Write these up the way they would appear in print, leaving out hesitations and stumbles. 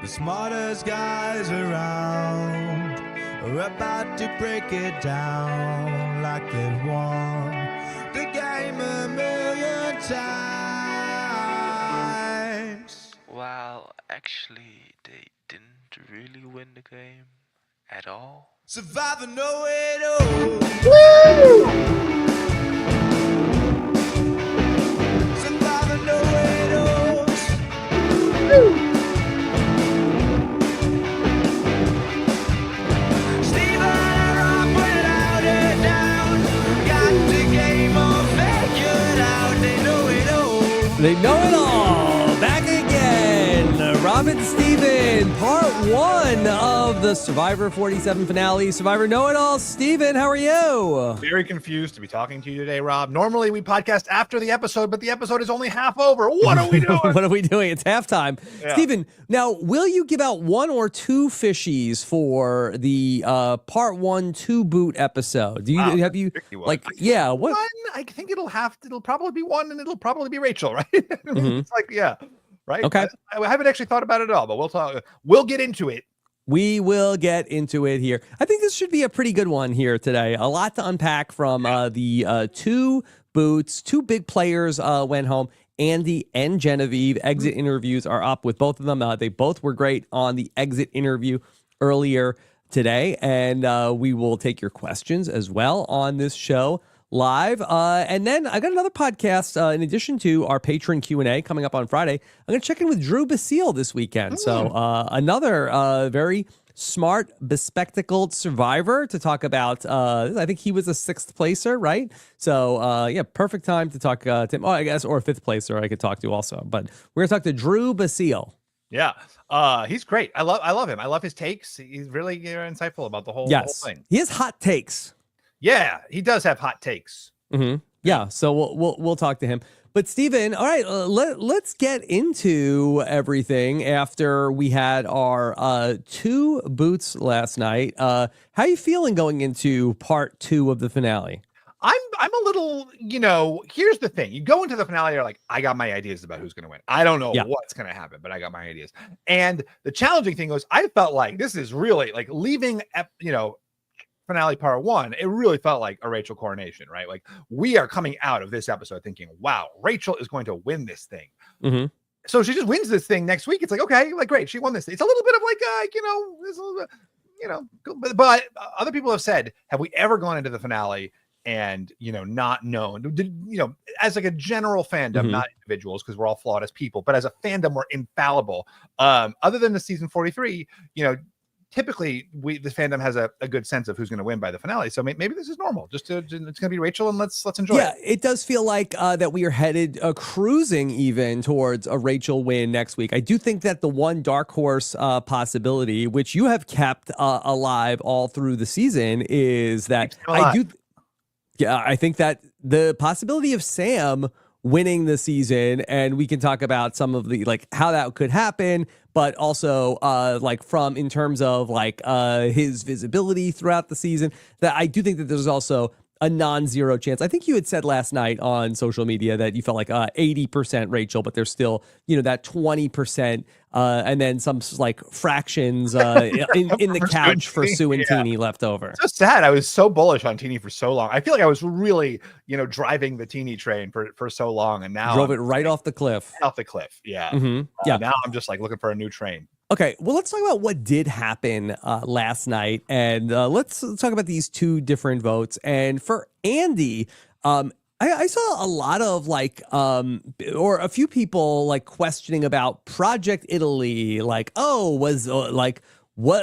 The smartest guys around are about to break it down like they've won the game a million times. Well, actually, they didn't really win the game at all. Survivor know it all. Woo! Survivor know it all. Woo! Stephen and Rob without it down. Got the game all figured out. They know it all. They know it all. Back again. Rob and Stephen, part one of the Survivor 47 finale. Survivor Know It All. Stephen, how are you? Very confused to be talking to you today, Rob. Normally we podcast after the episode, but the episode is only half over. What are we doing? What are we doing? It's halftime. Yeah. Stephen, now, will you give out one or two fishies for the part 1 2-boot episode? Do you have you like yeah, what one? I think it'll probably be one, and it'll probably be Rachel, right? I mean, It's like, yeah, right. Okay. I haven't actually thought about it at all, but we'll talk. We'll get into it. We will get into it here. I think this should be a pretty good one here today. A lot to unpack from the 2 boots. 2 big players went home. Andy and Genevieve. Exit interviews are up with both of them. They both were great on the exit interview earlier today. And we will take your questions as well on this show live. And then I got another podcast in addition to our patron Q&A coming up on Friday. I'm going to check in with Drew Basile this weekend. So another very smart, bespectacled survivor to talk about. I think he was a 6th placer, right? So yeah, perfect time to talk to him. Oh, I guess, or a 5th placer I could talk to also. But we're going to talk to Drew Basile. Yeah, he's great. I love him. I love his takes. He's really insightful about the whole thing. He has hot takes. Yeah, he does have hot takes. Yeah, so we'll talk to him. But Stephen, all right, let's get into everything after we had our 2 boots last night. How are you feeling going into part 2 of the finale? I'm a little, here's the thing. You go into the finale, you're like, I got my ideas about who's going to win. I don't know what's going to happen, but I got my ideas. And the challenging thing was, I felt like this is really like leaving, finale part 1, it really felt like a Rachel coronation, right? Like, we are coming out of this episode thinking, wow, Rachel is going to win this thing. So she just wins this thing next week. It's like, okay, like, great, she won this thing. It's a little bit of like, this little bit, but other people have said, have we ever gone into the finale and, not known, as like a general fandom, not individuals, because we're all flawed as people, but as a fandom, we're infallible. Other than the season 43, typically the fandom has a good sense of who's going to win by the finale. So maybe this is normal. It's going to be Rachel, and let's enjoy it. Yeah, it does feel like that we are headed cruising even towards a Rachel win next week. I do think that the one dark horse possibility, which you have kept alive all through the season, is that I think that the possibility of Sam winning the season, and we can talk about some of the how that could happen, but also from in terms of his visibility throughout the season, that I do think that there's also a non-zero chance. I think you had said last night on social media that you felt like 80% Rachel, but there's still that 20% and then some fractions in the couch for Sue and Teeny left over. So sad. I was so bullish on Teeny for so long. I feel like I was really driving the Teeny train for so long, and now drove it right off the cliff. Yeah. Yeah. Now I'm just looking for a new train. Okay, well, let's talk about what did happen last night, and let's talk about these 2 different votes. And for Andy, I saw a lot of or a few people questioning about Project Italy, what?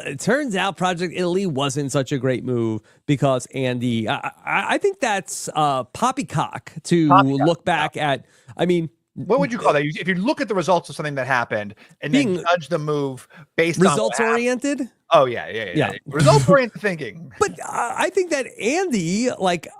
It turns out Project Italy wasn't such a great move because Andy. I think that's poppycock to look back at. I mean. What would you call that? If you look at the results of something that happened and then judge the move based on results oriented. Oh yeah. Results oriented thinking. But I think that Andy,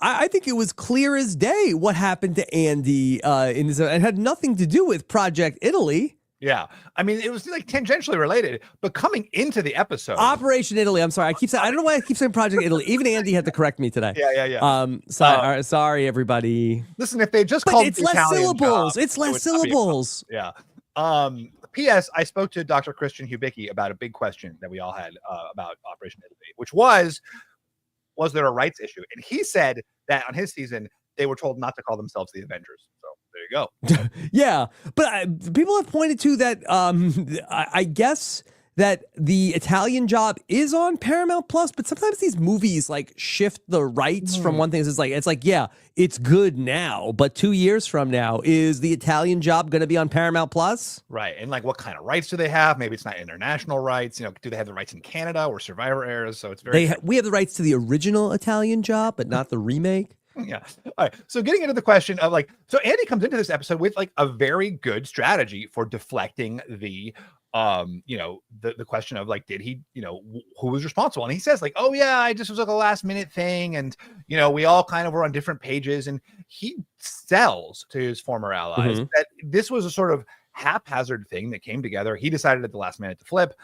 I think it was clear as day what happened to Andy in this. It had nothing to do with Project Italy. Yeah. I mean, it was tangentially related, but coming into the episode. Operation Italy. I'm sorry. I don't know why I keep saying Project Italy. Even Andy had to correct me today. Yeah. Sorry, everybody. Listen, if they just called it's less syllables. It's less syllables. Yeah. P.S. I spoke to Dr. Christian Hubicki about a big question that we all had about Operation Italy, which was there a rights issue? And he said that on his season, they were told not to call themselves the Avengers. So there you go. Yeah. But people have pointed to that. I guess that the Italian Job is on Paramount Plus, but sometimes these movies like shift the rights from one thing. It's like, yeah, it's good now, but 2 years from now, is the Italian Job going to be on Paramount Plus? Right. And like, what kind of rights do they have? Maybe it's not international rights. Do they have the rights in Canada or Survivor airs? So it's very. We have the rights to the original Italian Job, but not the remake. Yeah. All right. So getting into the question of so Andy comes into this episode with like a very good strategy for deflecting the the question of like, did he, who was responsible? And he says like, oh yeah, I just was like a last minute thing. And, we all kind of were on different pages, and he sells to his former allies that this was a sort of haphazard thing that came together. He decided at the last minute to flip,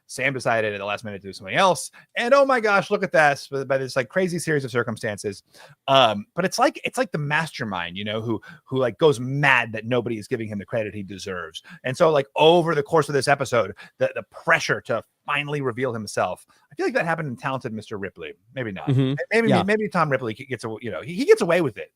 Sam decided at the last minute to do something else. And oh my gosh, look at this, by this like crazy series of circumstances. But it's like the mastermind, who like goes mad that nobody is giving him the credit he deserves. And so like over the course of this episode, the pressure to finally reveal himself, I feel like that happened in Talented Mr. Ripley. Maybe not. Maybe Tom Ripley gets he gets away with it.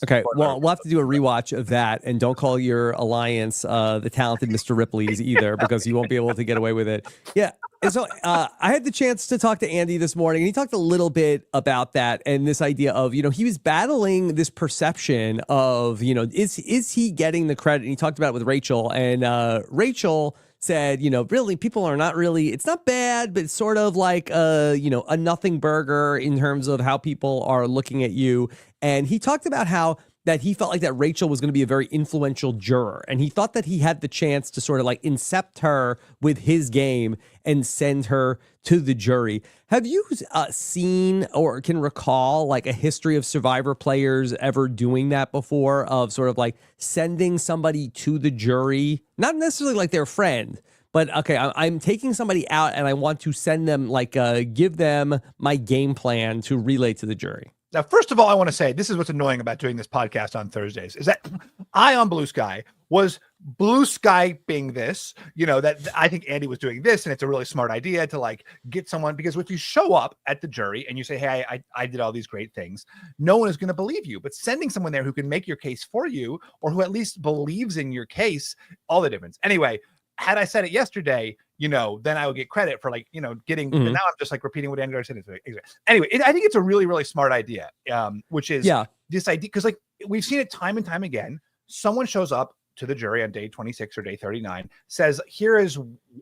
Okay, well, we'll have to do a rewatch of that, and don't call your alliance the Talented Mr. Ripley's either, because you won't be able to get away with it. Yeah, and so I had the chance to talk to Andy this morning, and he talked a little bit about that and this idea of, he was battling this perception of, is he getting the credit? And he talked about it with Rachel, and Rachel said, really, people are not really, it's not bad, but it's sort of like, a nothing burger in terms of how people are looking at you. And he talked about how that he felt like that Rachel was going to be a very influential juror. And he thought that he had the chance to sort of like incept her with his game and send her to the jury. Have you seen or can recall like a history of Survivor players ever doing that before, of sort of like sending somebody to the jury? Not necessarily like their friend, but okay, I'm taking somebody out and I want to send them, like give them my game plan to relay to the jury. Now, first of all, I want to say this is what's annoying about doing this podcast on Thursdays, is that I on Blue Sky was blue skyping this, that I think Andy was doing this, and it's a really smart idea to like get someone, because if you show up at the jury and you say, hey, I did all these great things, no one is going to believe you. But sending someone there who can make your case for you, or who at least believes in your case, all the difference. Anyway, had I said it yesterday, then I would get credit for like, getting, but now I'm just like repeating what Andrew said. Anyway, I think it's a really, really smart idea, which is this idea, because like we've seen it time and time again. Someone shows up to the jury on day 26 or day 39, says, here is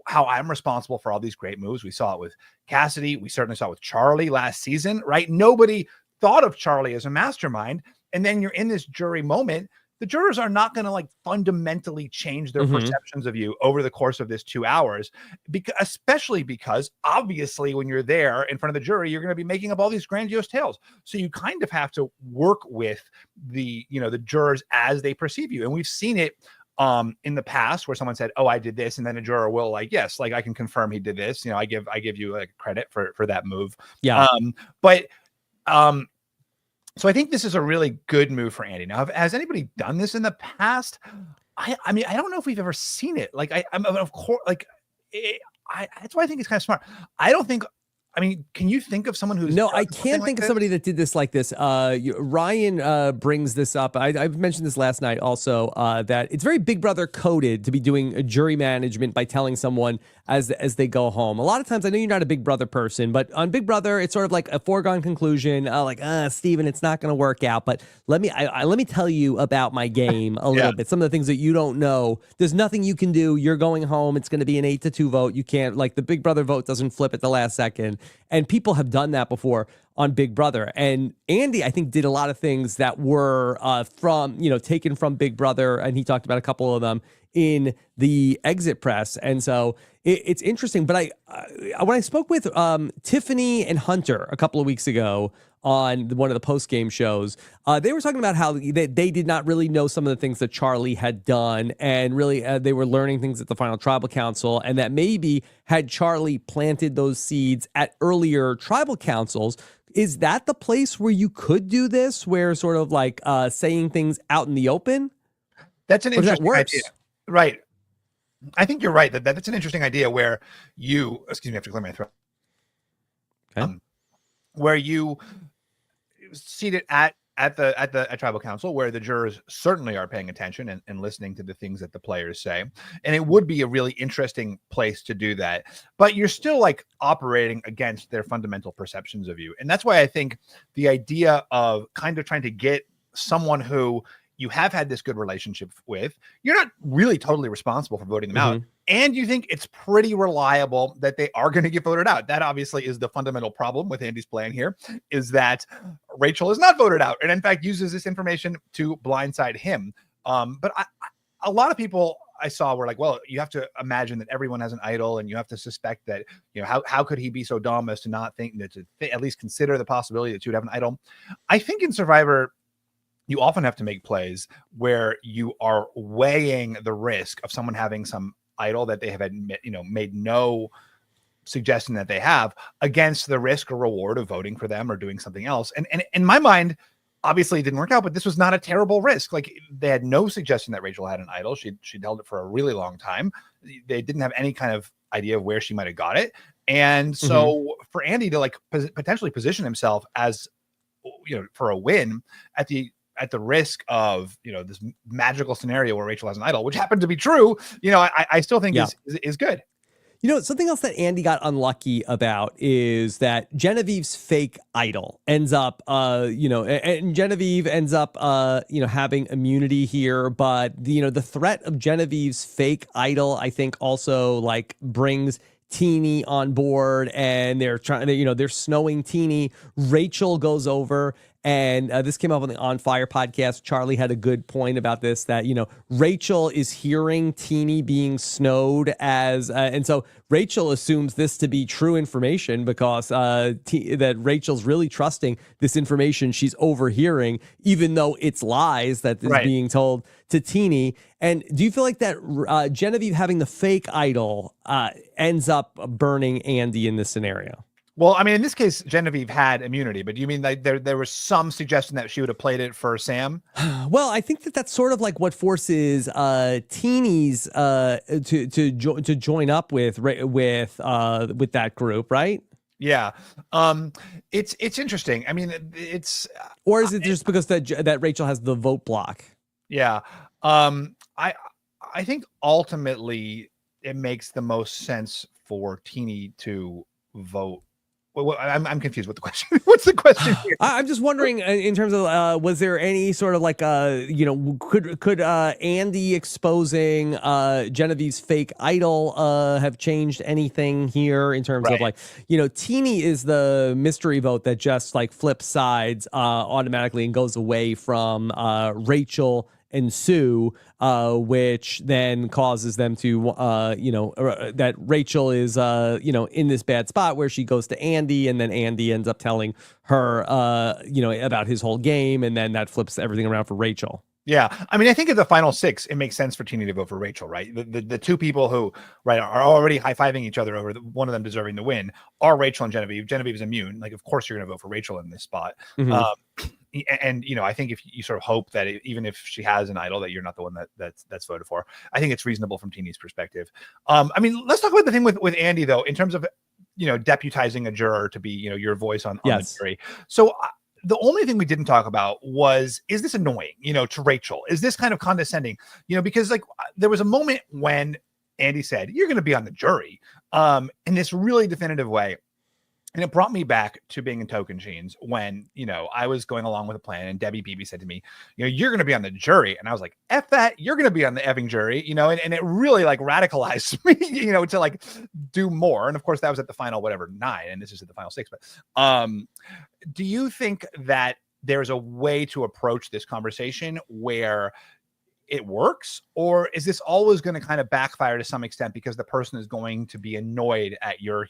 how I'm responsible for all these great moves. We saw it with Cassidy. We certainly saw it with Charlie last season, right? Nobody thought of Charlie as a mastermind. And then you're in this jury moment. The jurors are not going to like fundamentally change their perceptions of you over the course of this 2 hours, especially because obviously when you're there in front of the jury, you're going to be making up all these grandiose tales. So you kind of have to work with the jurors as they perceive you. And we've seen it in the past where someone said, oh, I did this. And then a juror will like, yes, like I can confirm he did this. I give you like credit for that move. Yeah. So I think this is a really good move for Andy. Now, has anybody done this in the past? I mean, I don't know if we've ever seen it. Like, I'm of course, like, that's why I think it's kind of smart. I don't think. I mean, can you think of someone who's... No, I can't think of somebody that did this like this. Ryan brings this up. I've mentioned this last night also, that it's very Big Brother coded to be doing a jury management by telling someone as they go home. A lot of times, I know you're not a Big Brother person, but on Big Brother, it's sort of like a foregone conclusion. Steven, it's not going to work out, but let me tell you about my game a little bit. Some of the things that you don't know. There's nothing you can do. You're going home. It's going to be an 8-2 vote. You can't, like, the Big Brother vote doesn't flip at the last second. And people have done that before on Big Brother. And Andy, I think, did a lot of things that were taken from Big Brother. And he talked about a couple of them in the exit press. And so it's interesting. But when I spoke with Tiffany and Hunter a couple of weeks ago on one of the post-game shows, they were talking about how they did not really know some of the things that Charlie had done, and really they were learning things at the final tribal council, and that maybe had Charlie planted those seeds at earlier tribal councils, is that the place where you could do this, where sort of like saying things out in the open? That's an interesting idea. Right. I think you're right. That's an interesting idea where you, excuse me, I have to clear my throat. Okay. Where you seated at tribal council, where the jurors certainly are paying attention and listening to the things that the players say, and it would be a really interesting place to do that. But you're still like operating against their fundamental perceptions of you, and that's why I think the idea of kind of trying to get someone who you have had this good relationship with, you're not really totally responsible for voting them out. And you think it's pretty reliable that they are going to get voted out. That obviously is the fundamental problem with Andy's plan here, is that Rachel is not voted out and in fact uses this information to blindside him. But a lot of people I saw were like, well, you have to imagine that everyone has an idol and you have to suspect that, you know, how could he be so dumb as to not think that to at least consider the possibility that you would have an idol. I think in Survivor, you often have to make plays where you are weighing the risk of someone having some idol that they have made no suggestion that they have against the risk or reward of voting for them or doing something else. And in my mind, obviously it didn't work out, but this was not a terrible risk. Like, they had no suggestion that Rachel had an idol. She'd held it for a really long time. They didn't have any kind of idea of where she might have got it. And so for Andy to like potentially position himself as, you know, for a win at the risk of, you know, this magical scenario where Rachel has an idol, which happened to be true, you know, I still think is good. You know, something else that Andy got unlucky about is that Genevieve's fake idol ends up, and Genevieve ends up, having immunity here. But, the threat of Genevieve's fake idol, I think, also like brings Teeny on board, and they're trying to, they're snowing Teeny. Rachel goes over, and this came up on the On Fire podcast. Charlie had a good point about this, that, Rachel is hearing Teeny being snowed and so Rachel assumes this to be true information because that Rachel's really trusting this information she's overhearing, even though it's lies that is being told to Teeny. And do you feel like that Genevieve having the fake idol ends up burning Andy in this scenario? Well, I mean, in this case, Genevieve had immunity, but do you mean like there was some suggestion that she would have played it for Sam? Well, I think that's sort of like what forces Teeny's to join up with that group, right? Yeah, it's interesting. I mean, it's or is it just because that Rachel has the vote block? Yeah, I think ultimately it makes the most sense for Teeny to vote. I'm confused with the question. What's the question here? I'm just wondering in terms of was there any sort of like could Andy exposing Genevieve's fake idol have changed anything here in terms of like, Teeny is the mystery vote that just like flips sides automatically and goes away from Rachel and Sue, which then causes them to, that Rachel is, in this bad spot where she goes to Andy, and then Andy ends up telling her, about his whole game, and then that flips everything around for Rachel. Yeah, I mean, I think at the final six, it makes sense for Teeny to vote for Rachel, right? The two people who, are already high-fiving each other over one of them deserving the win are Rachel and Genevieve. Genevieve is immune. Like, of course, you're going to vote for Rachel in this spot. And I think if you sort of hope that even if she has an idol, that you're not the one that's voted for. I think it's reasonable from Teeny's perspective. I mean, let's talk about the thing with Andy though, in terms of deputizing a juror to be your voice on the jury. So. The only thing we didn't talk about was, is this annoying, to Rachel? Is this kind of condescending? Because like there was a moment when Andy said, you're going to be on the jury in this really definitive way. And it brought me back to being in Tocantins when, I was going along with a plan and Debbie Beebe said to me, you're going to be on the jury. And I was like, F that, you're going to be on the effing jury, and it really like radicalized me, to like do more. And of course that was at the final, 9, and this is at the final 6. But do you think that there's a way to approach this conversation where it works, or is this always going to kind of backfire to some extent because the person is going to be annoyed at your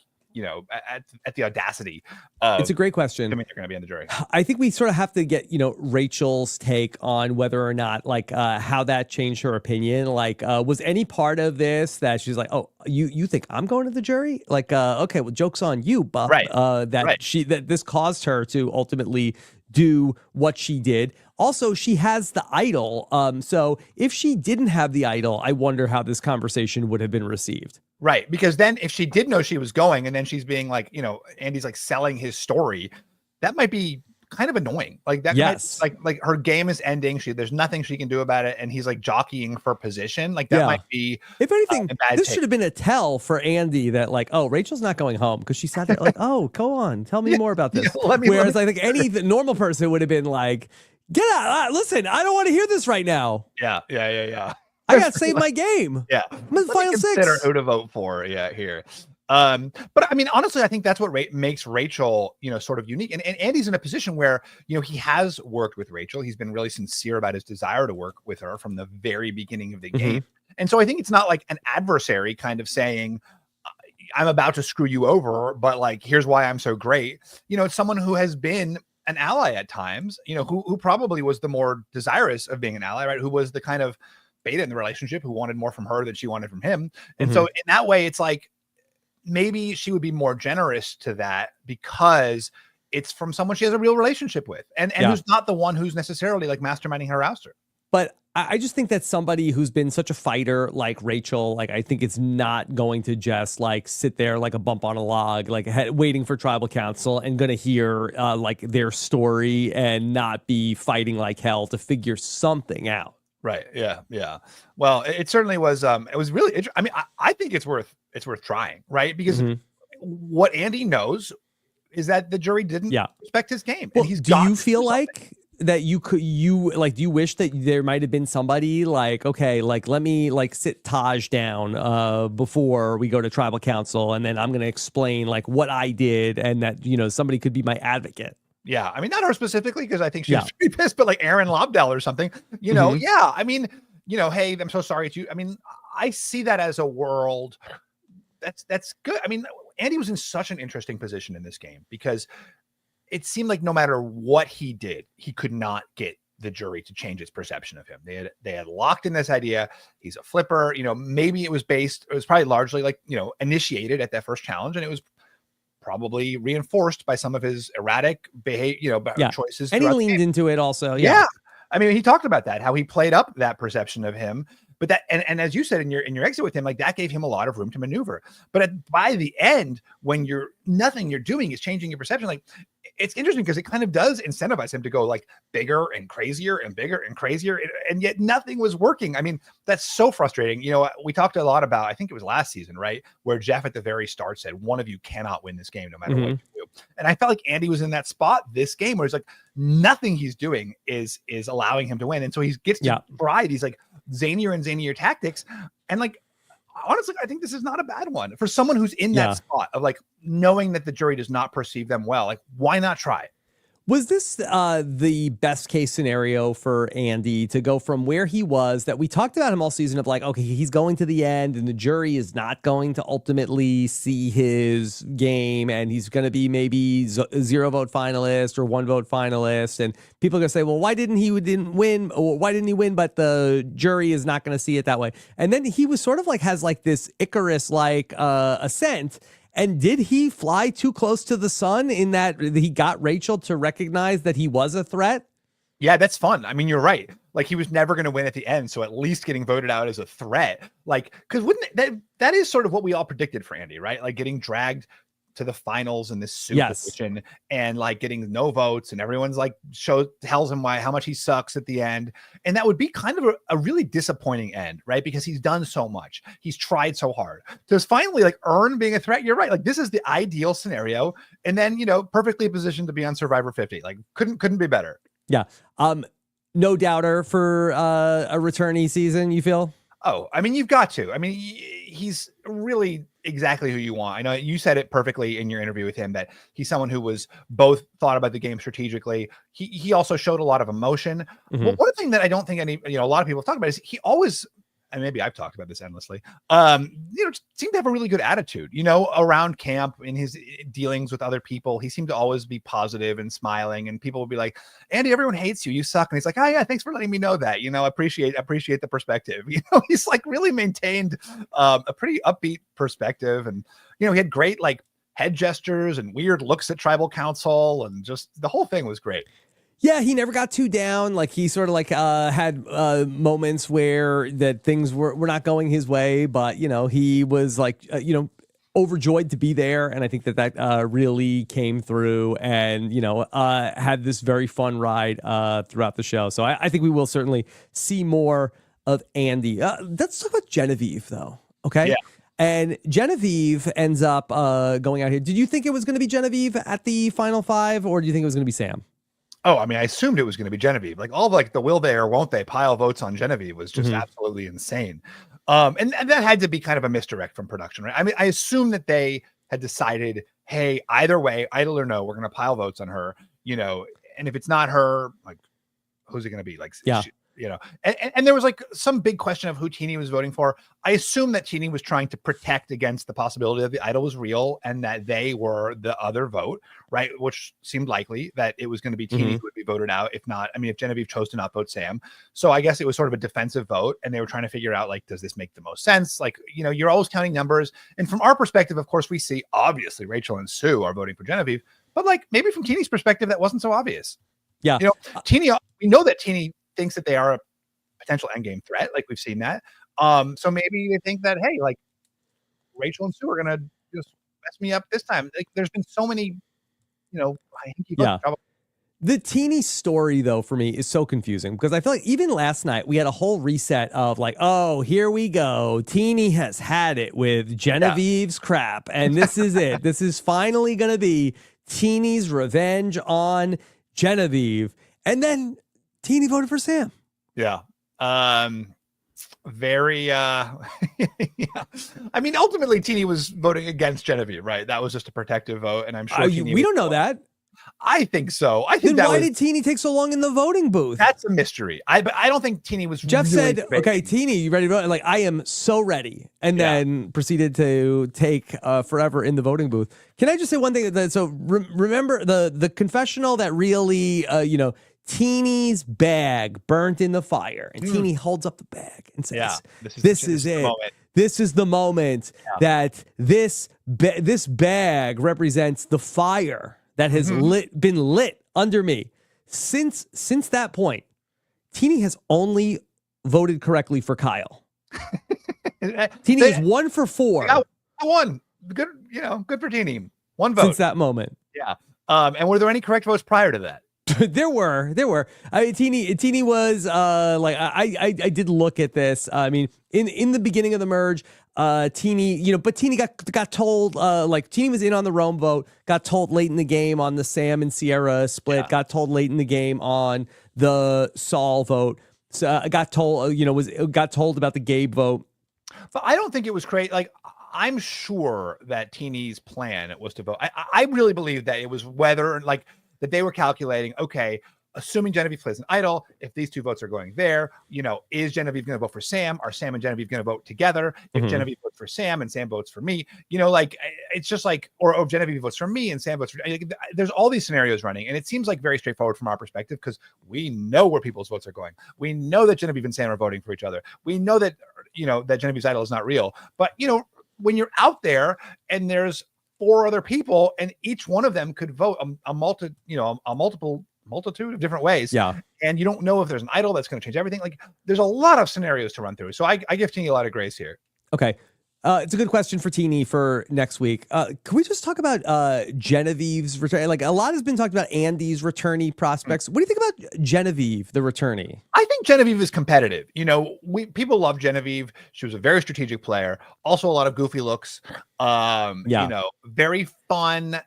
at the audacity of, it's a great question. I mean, they're going to be on the jury. I think we sort of have to get, Rachel's take on whether or not like how that changed her opinion. Like, was any part of this that she's like, oh, you think I'm going to the jury? Like, okay, well, joke's on you, Buff. Right. That this caused her to ultimately do what she did. Also, she has the idol. So if she didn't have the idol, I wonder how this conversation would have been received. Right. Because then if she did know she was going and then she's being like, Andy's like selling his story, that might be kind of annoying. Like that. Yes. Like her game is ending. There's nothing she can do about it. And he's like jockeying for position. Like that might be, if anything, this take. should have been a tell for Andy that like, oh, Rachel's not going home, because she sat there like, oh, go on, tell me more about this. Whereas I think any normal person would have been like, get out. Listen, I don't want to hear this right now. Yeah. I got to save my game. Yeah. I'm in the final six. Who to vote for. Yeah. Here. But I mean, honestly, I think that's what makes Rachel, sort of unique. And Andy's in a position where, he has worked with Rachel. He's been really sincere about his desire to work with her from the very beginning of the game. And so I think it's not like an adversary kind of saying, I'm about to screw you over, but like, here's why I'm so great. It's someone who has been an ally at times, who probably was the more desirous of being an ally, right? Who was the kind of beta in the relationship, who wanted more from her than she wanted from him. And so in that way, it's like, maybe she would be more generous to that because it's from someone she has a real relationship with and who's not the one who's necessarily like masterminding her ouster. But I just think that somebody who's been such a fighter like Rachel, like I think it's not going to just like sit there like a bump on a log, like waiting for tribal council and going to hear like their story and not be fighting like hell to figure something out. Right. Yeah. Well, it certainly was. It was really interesting. I mean, I think it's worth trying, right? Because what Andy knows is that the jury didn't respect his game. Well, and do you feel like that do you wish that there might have been somebody like, okay, like let me like sit Taj down before we go to tribal council, and then I'm going to explain like what I did, and that, somebody could be my advocate. Yeah, I mean, not her specifically, because I think she's pretty pissed, but like Aaron Lobdell or something, yeah. I mean, hey, I'm so sorry to you. I mean, I see that as a world that's good. I mean, Andy was in such an interesting position in this game because it seemed like no matter what he did, he could not get the jury to change its perception of him. They had locked in this idea. He's a flipper. Maybe it was probably largely like, initiated at that first challenge, and it was probably reinforced by some of his erratic behavior, choices. And he leaned into it also. Yeah. I mean, he talked about that, how he played up that perception of him, but that, and as you said in your exit with him, like that gave him a lot of room to maneuver. But by the end, when nothing you're doing is changing your perception, like it's interesting because it kind of does incentivize him to go like bigger and crazier and bigger and crazier. And yet nothing was working. I mean, that's so frustrating. We talked a lot about, I think it was last season, right? Where Jeff at the very start said, one of you cannot win this game no matter what you do. And I felt like Andy was in that spot this game where it's like nothing he's doing is allowing him to win. And so he gets to try these like zanier and zanier tactics. And like, honestly, I think this is not a bad one for someone who's in that spot of like knowing that the jury does not perceive them well. Like, why not try it? Was this the best case scenario for Andy to go from where he was, that we talked about him all season of like, okay, he's going to the end and the jury is not going to ultimately see his game and he's going to be maybe 0 vote finalist or 1 vote finalist, and people are going to say, well, why didn't he win, or why didn't he win, but the jury is not going to see it that way. And then he was sort of like has like this Icarus like ascent. And did he fly too close to the sun in that he got Rachel to recognize that he was a threat? Yeah, that's fun. I mean, you're right. Like, he was never going to win at the end, so at least getting voted out as a threat. Like, because that is sort of what we all predicted for Andy, right? Like getting dragged to the finals in this soup position and like getting no votes, and everyone's like tells him how much he sucks at the end. And that would be kind of a really disappointing end, right? Because he's done so much, he's tried so hard to finally like earn being a threat. You're right. Like, this is the ideal scenario. And then, perfectly positioned to be on Survivor 50. Like, couldn't be better. Yeah. No doubter for a returnee season, you feel? Oh, I mean, you've got to. I mean, he's really exactly who you want. I know you said it perfectly in your interview with him, that he's someone who was both thought about the game strategically. He also showed a lot of emotion. Well, one thing that I don't think a lot of people talk about is he always, and maybe I've talked about this endlessly, seemed to have a really good attitude, around camp in his dealings with other people. He seemed to always be positive and smiling, and people would be like, Andy, everyone hates you. You suck. And he's like, oh yeah, thanks for letting me know that, appreciate the perspective. He's like really maintained a pretty upbeat perspective. And, he had great like head gestures and weird looks at tribal council, and just the whole thing was great. Yeah, he never got too down. Like he sort of like had moments where that things were not going his way, but he was like overjoyed to be there, and I think that really came through, and had this very fun ride throughout the show. So I think we will certainly see more of Andy. Let's talk about Genevieve though. Okay. Yeah. And Genevieve ends up going out here. Did you think it was going to be Genevieve at the final 5, or do you think it was going to be Sam? Oh, I mean, I assumed it was going to be Genevieve. Like all the will they or won't they pile votes on Genevieve was just absolutely insane. And that had to be kind of a misdirect from production, right? I mean, I assume that they had decided, hey, either way, idle or no, we're going to pile votes on her, and if it's not her, like, who's it going to be? Like, yeah. And there was like some big question of who Teeny was voting for. I assume that Teeny was trying to protect against the possibility that the idol was real and that they were the other vote, right? Which seemed likely that it was going to be Teeny who would be voted out. If not, I mean, if Genevieve chose to not vote Sam. So I guess it was sort of a defensive vote, and they were trying to figure out, like, does this make the most sense? Like, you're always counting numbers. And from our perspective, of course, we see obviously Rachel and Sue are voting for Genevieve, but like maybe from Teeny's perspective, that wasn't so obvious. Yeah. Teeny, we know that Teeny thinks that they are a potential endgame threat. Like we've seen that. So maybe they think that, hey, like Rachel and Sue are going to just mess me up this time. Like there's been so many, The Teeny story, though, for me is so confusing because I feel like even last night we had a whole reset of like, oh, here we go. Teeny has had it with Genevieve's crap. And this is it. This is finally going to be Teeny's revenge on Genevieve. And then Teeny voted for Sam. Yeah. Very yeah. I mean, ultimately Teeny was voting against Genevieve, right? That was just a protective vote, and I'm sure we don't know that. I think so. I think then why did Teeny take so long in the voting booth? That's a mystery. But I don't think Teeny was. Jeff really said, big. "Okay, Teeny, you ready to vote?" Like, I am so ready, and then proceeded to take forever in the voting booth. Can I just say one thing? So remember the confessional that really, Teeny's bag burnt in the fire, and Teeny holds up the bag and says, "This is it. This is the moment that this bag represents the fire that has been lit under me." Since that point, Teeny has only voted correctly for Kyle. Teeny is 1 for 4. I won. Good, good for Teeny. 1 vote since that moment. Yeah. And were there any correct votes prior to that? There were. I mean, Teeny was like I did look at this. I mean, in the beginning of the merge, Teeny, but Teeny got told like Teeny was in on the Rome vote, got told late in the game on the Sam and Sierra split, got told late in the game on the Saul vote. So got told, got told about the Gabe vote. But I don't think it was crazy. Like, I'm sure that Teeny's plan was to vote. I really believe that it was whether like that they were calculating, okay, assuming Genevieve plays an idol, if these 2 votes are going there, is Genevieve going to vote for Sam? Are Sam and Genevieve going to vote together? If Genevieve votes for Sam and Sam votes for me, like it's just like, or Genevieve votes for me and Sam votes for, there's all these scenarios running. And it seems like very straightforward from our perspective because we know where people's votes are going. We know that Genevieve and Sam are voting for each other. We know that, that Genevieve's idol is not real. But, when you're out there and there's 4 other people and each one of them could vote a multitude of different ways. Yeah. And you don't know if there's an idol that's going to change everything. Like there's a lot of scenarios to run through. So I give Teeny a lot of grace here. Okay. It's a good question for Teeny for next week. Can we just talk about Genevieve's return? Like a lot has been talked about Andy's returnee prospects. What do you think about Genevieve, the returnee? I think Genevieve is competitive. People love Genevieve. She was a very strategic player. Also a lot of goofy looks. Very fun,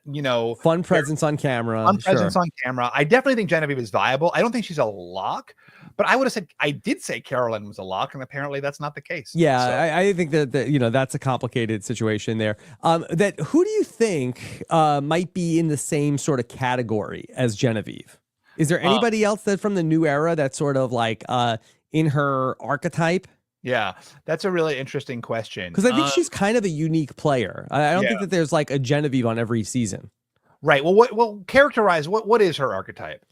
fun presence on camera. Fun presence on camera. I definitely think Genevieve is viable. I don't think she's a lock. But I did say Carolyn was a lock, and apparently that's not the case. Yeah, so. I think that that's a complicated situation there. That who do you think might be in the same sort of category as Genevieve? Is there anybody else that from the new era that's sort of like in her archetype? Yeah, that's a really interesting question. Because I think she's kind of a unique player. I don't think that there's like a Genevieve on every season. Right. Well, characterize what is her archetype?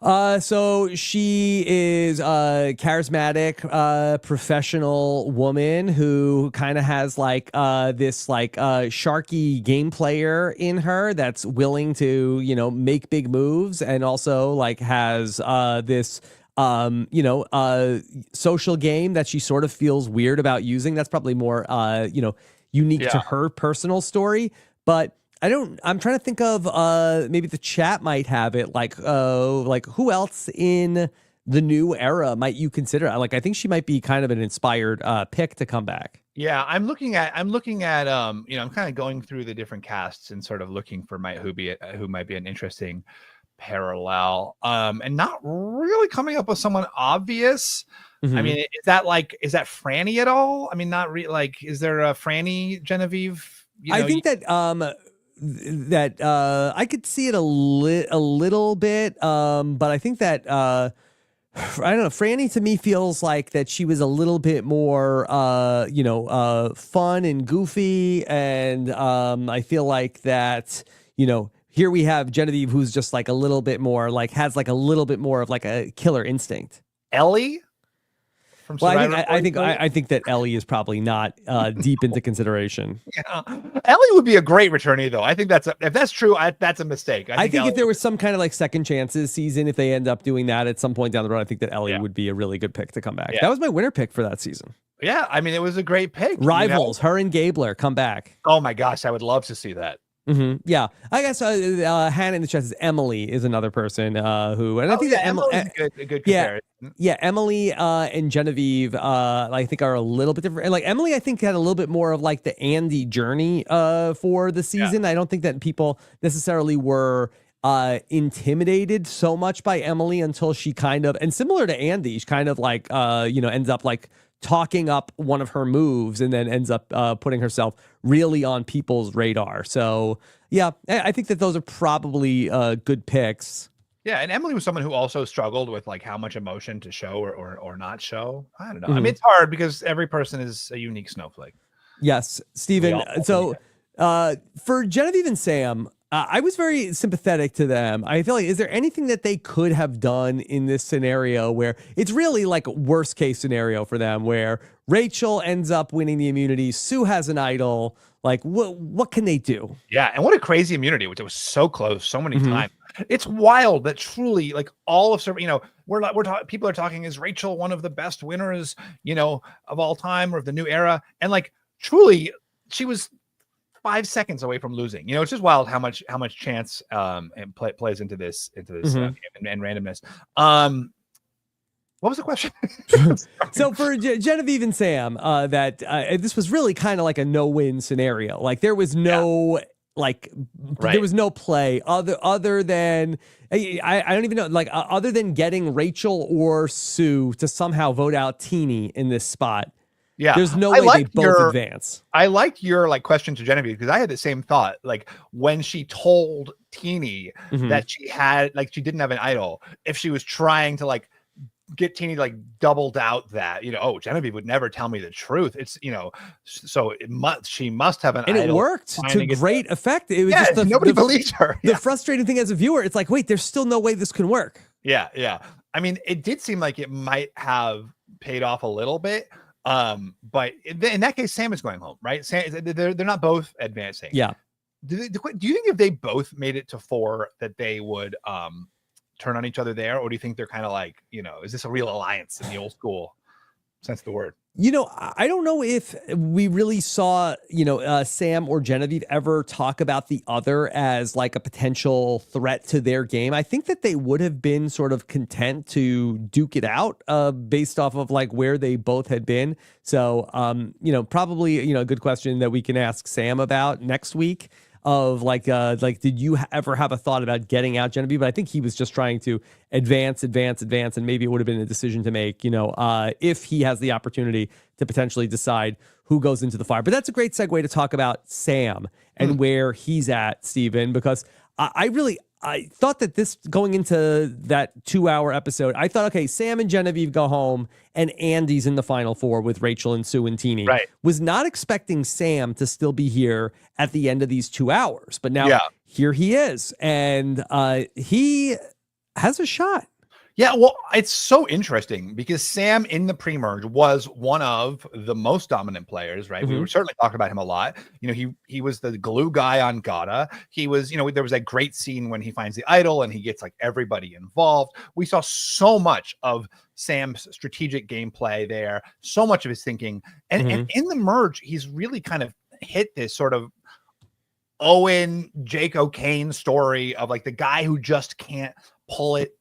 So she is a charismatic, professional woman who kind of has like this like sharky game player in her that's willing to, make big moves, and also like has this social game that she sort of feels weird about using. That's probably more unique to her personal story, but I'm trying to think of maybe the chat might have it, like who else in the new era might you consider? Like, I think she might be kind of an inspired pick to come back. Yeah, I'm looking at I'm kind of going through the different casts and sort of looking for who might be an interesting parallel, and not really coming up with someone obvious. Mm-hmm. I mean, is that Franny at all? I mean, not like, is there a Franny Genevieve? I think that I could see it a little bit, but I think that I don't know. Franny to me feels like that she was a little bit more fun and goofy, and I feel like that here we have Genevieve, who's just like a little bit more like has like a little bit more of like a killer instinct. Ellie. Well, I think that Ellie is probably not deep into consideration. Yeah. Ellie would be a great returnee, though. I think if that's true, that's a mistake. I think if there was some kind of like second chances season, if they end up doing that at some point down the road, I think that Ellie would be a really good pick to come back. Yeah. That was my winner pick for that season. Yeah, I mean, it was a great pick. Rivals, her and Gabler come back. Oh my gosh, I would love to see that. Mm-hmm. Yeah, I guess Hannah in the chat says Emily is another person who, and I think that Emily, a good comparison. Yeah, Emily and Genevieve, I think are a little bit different. And like Emily, I think had a little bit more of like the Andy journey for the season. Yeah. I don't think that people necessarily were intimidated so much by Emily until she kind of, and similar to Andy, she kind of like ends up like talking up one of her moves and then ends up putting herself really on people's radar. So yeah, I think that those are probably good picks. Yeah, and Emily was someone who also struggled with like how much emotion to show or not show. I don't know. Mm-hmm. I mean, it's hard because every person is a unique snowflake. Yes, Stephen. So for Genevieve and Sam, I was very sympathetic to them. I feel like, is there anything that they could have done in this scenario where it's really like worst case scenario for them, where Rachel ends up winning the immunity, Sue has an idol, like what can they do? Yeah, and what a crazy immunity, which was so close so many times. It's wild that truly, like, all of people are talking, is Rachel one of the best winners, of all time or of the new era? And like, truly, she was 5 seconds away from losing. It's just wild how much chance and plays into this and randomness. What was the question? So for Genevieve and Sam, that this was really kind of like a no-win scenario. Like there was no there was no play other than I don't even know, like other than getting Rachel or Sue to somehow vote out Teeny in this spot. Yeah, there's no way they both advance. I liked your question to Genevieve, because I had the same thought. Like when she told Teeny that she didn't have an idol, if she was trying to like get Teeny to like double doubt that, Genevieve would never tell me the truth. It's, so she must have an idol. And it worked to great effect. It was just nobody believes her. The frustrating thing as a viewer, it's like, wait, there's still no way this can work. Yeah. I mean, it did seem like it might have paid off a little bit. But in that case, Sam is going home, right? They're not both advancing. Yeah. Do you think if they both made it to 4 that they would turn on each other there, or do you think they're kind of like, is this a real alliance in the old school sense of the word? I don't know if we really saw, Sam or Genevieve ever talk about the other as like a potential threat to their game. I think that they would have been sort of content to duke it out based off of like where they both had been. So, probably, a good question that we can ask Sam about next week of like, did you ever have a thought about getting out Genevieve? But I think he was just trying to advance, and maybe it would have been a decision to make, if he has the opportunity to potentially decide who goes into the fire. But that's a great segue to talk about Sam and where he's at, Stephen, because I thought that this going into that 2-hour episode, I thought, okay, Sam and Genevieve go home and Andy's in the final 4 with Rachel and Sue and Teeny. Right. Was not expecting Sam to still be here at the end of these 2 hours, but now here he is. And he has a shot. Yeah, well, it's so interesting because Sam in the pre-merge was one of the most dominant players, right? We were certainly talking about him a lot. He was the glue guy on Gata. He was, there was that great scene when he finds the idol and he gets like everybody involved. We saw so much of Sam's strategic gameplay there, so much of his thinking. And in the merge, he's really kind of hit this sort of Owen, Jake O'Kane story of like the guy who just can't pull it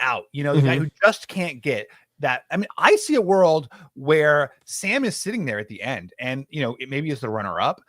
out, the guy who just can't get that. I mean, I see a world where Sam is sitting there at the end and, maybe it's the runner up,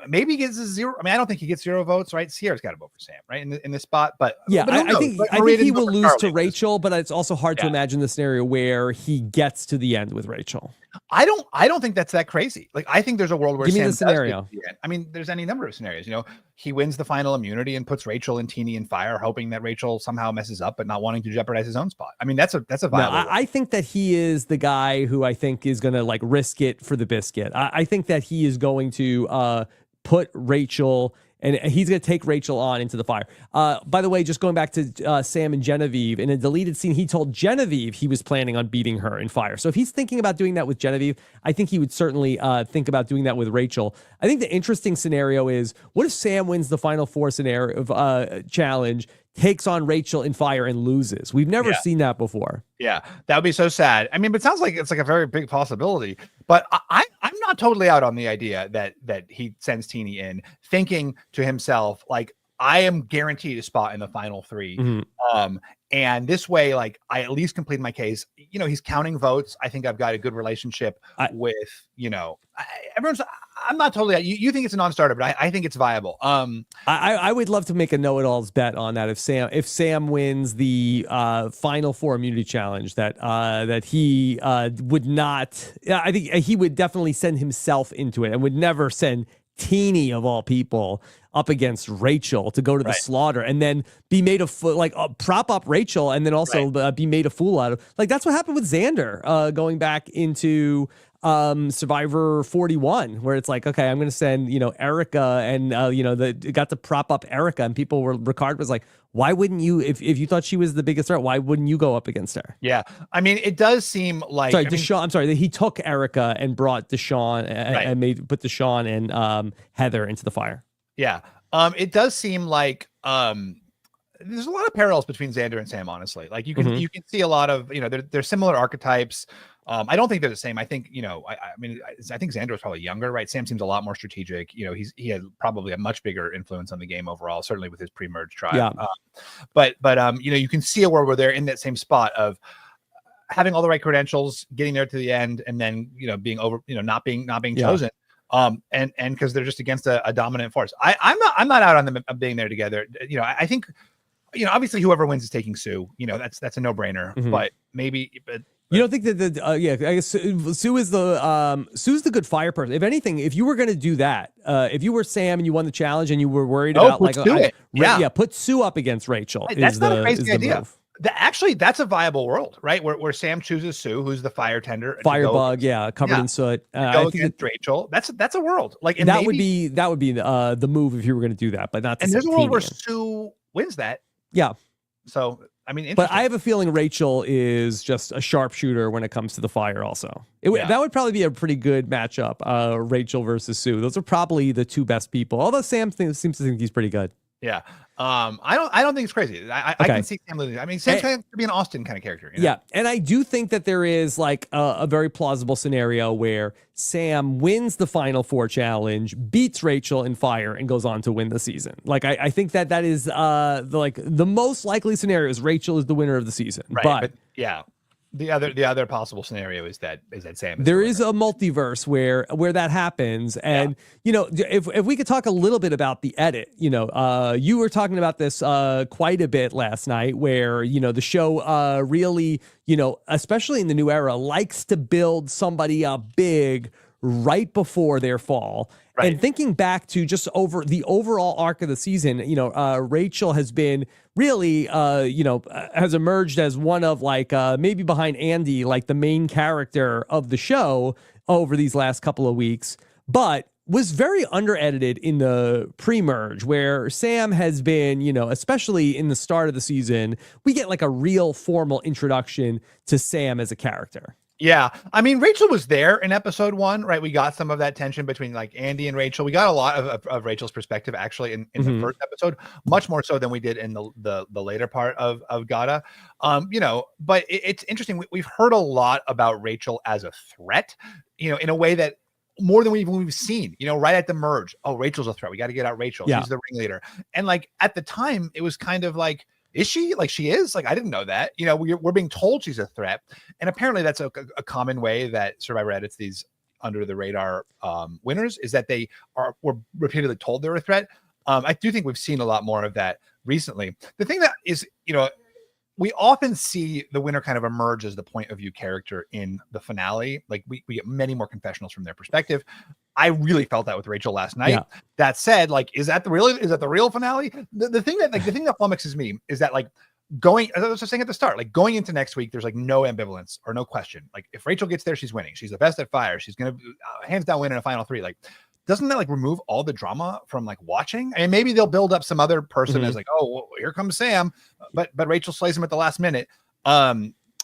maybe he gets a 0. I mean, I don't think he gets 0 votes, right? Sierra's got to vote for Sam, right? In this spot. But yeah, but I think he will lose to Rachel, but it's also hard to imagine the scenario where he gets to the end with Rachel. I don't think that's that crazy. Like, I think there's a world where Give me Sam the scenario. does get to the end. I mean, there's any number of scenarios. He wins the final immunity and puts Rachel and Teeny in fire, hoping that Rachel somehow messes up, but not wanting to jeopardize his own spot. I mean, that's a viable. No, I think that he is the guy who I think is going to like risk it for the biscuit. I think that he is going to put Rachel. And he's going to take Rachel on into the fire. By the way, just going back to Sam and Genevieve, in a deleted scene, he told Genevieve he was planning on beating her in fire. So if he's thinking about doing that with Genevieve, I think he would certainly think about doing that with Rachel. I think the interesting scenario is, what if Sam wins the Final Four scenario of challenge, takes on Rachel in fire and loses? We've never seen that before. Yeah, that would be so sad. I mean, but it sounds like it's like a very big possibility. But I'm not totally out on the idea that he sends Teeny in thinking to himself, like, I am guaranteed a spot in the final 3. And this way, like, I at least complete my case. He's counting votes. I think I've got a good relationship with, everyone's. I'm not totally. You think it's a non-starter, but I think it's viable. I would love to make a know-it-alls bet on that. If Sam wins the Final Four immunity challenge, that he would not. I think he would definitely send himself into it and would never send Teeny of all people up against Rachel to go to the slaughter and then be made a fool, like prop up Rachel and then also be made a fool out of. Like, that's what happened with Xander going back into Survivor 41, where it's like, okay, I'm going to send, Erica and, got to prop up Erica, and Ricard was like, why wouldn't you, if you thought she was the biggest threat, why wouldn't you go up against her? Yeah. I mean, it does seem like, I'm sorry, he took Erica and brought Deshawn and put Deshawn and Heather into the fire. Yeah. It does seem like, there's a lot of parallels between Xander and Sam, honestly. Like, you can see a lot of, they're similar archetypes. I don't think they're the same. I think, I think Xander was probably younger, right? Sam seems a lot more strategic. He had probably a much bigger influence on the game overall, certainly with his pre-merge tribe. Yeah. But you can see a world where they're in that same spot of having all the right credentials, getting there to the end, and then, being over, not being chosen. And because they're just against a dominant force. I'm not out on them being there together. I think, obviously whoever wins is taking Sue. That's a no-brainer. But maybe, you don't think that I guess Sue is Sue's the good fire person. If anything, if you were going to do that, if you were Sam and you won the challenge and you were worried about put Sue up against Rachel. That's not a crazy idea. Actually, that's a viable world, right? Where Sam chooses Sue, who's the fire tender, firebug, covered in soot. I think Rachel. That's a world. Like, and that would be the move if you were going to do that, but not. And there's a world where Sue wins that. Yeah. So, I mean, but I have a feeling Rachel is just a sharpshooter when it comes to the fire. Also, that would probably be a pretty good matchup. Rachel versus Sue. Those are probably the two best people. Although Sam seems to think he's pretty good. Yeah. I don't think it's crazy. I can see Sam losing. I mean, Sam's going to be an Austin kind of character. Yeah. And I do think that there is like a very plausible scenario where Sam wins the Final Four challenge, beats Rachel in fire, and goes on to win the season. Like, I think that is the most likely scenario is Rachel is the winner of the season. Right. But yeah. The other possible scenario is that Sam. There is a multiverse where that happens, and if we could talk a little bit about the edit, you were talking about this quite a bit last night, where the show really, especially in the new era, likes to build somebody up big right before their fall. Right. And thinking back to just over the overall arc of the season, Rachel has been really, has emerged as one of maybe behind Andy, like the main character of the show over these last couple of weeks. But was very under-edited in the pre-merge, where Sam has been, especially in the start of the season, we get like a real formal introduction to Sam as a character. Yeah. I mean, Rachel was there in episode 1, right? We got some of that tension between like Andy and Rachel. We got a lot of Rachel's perspective actually in the first episode, much more so than we did in the later part of Gata. But it's interesting. We've heard a lot about Rachel as a threat, in a way that more than we've seen, right at the merge. Oh, Rachel's a threat. We got to get out Rachel. Yeah. She's the ringleader. And like at the time, it was kind of like, is she? Like she is? Like I didn't know that. We're being told she's a threat, and apparently that's a common way that Survivor edits these under the radar winners, is that were repeatedly told they're a threat. I do think we've seen a lot more of that recently. The thing that is, we often see the winner kind of emerge as the point of view character in the finale. Like we get many more confessionals from their perspective. I really felt that with Rachel last night. Yeah. That said, like, is that the real finale? The thing that flummoxes me is that like as I was just saying at the start, like going into next week, there's like no ambivalence or no question. Like if Rachel gets there, she's winning. She's the best at fire. She's going to hands down win in a final 3. Like, doesn't that like remove all the drama from like watching? I mean, maybe they'll build up some other person as like, oh, well, here comes Sam, but Rachel slays him at the last minute,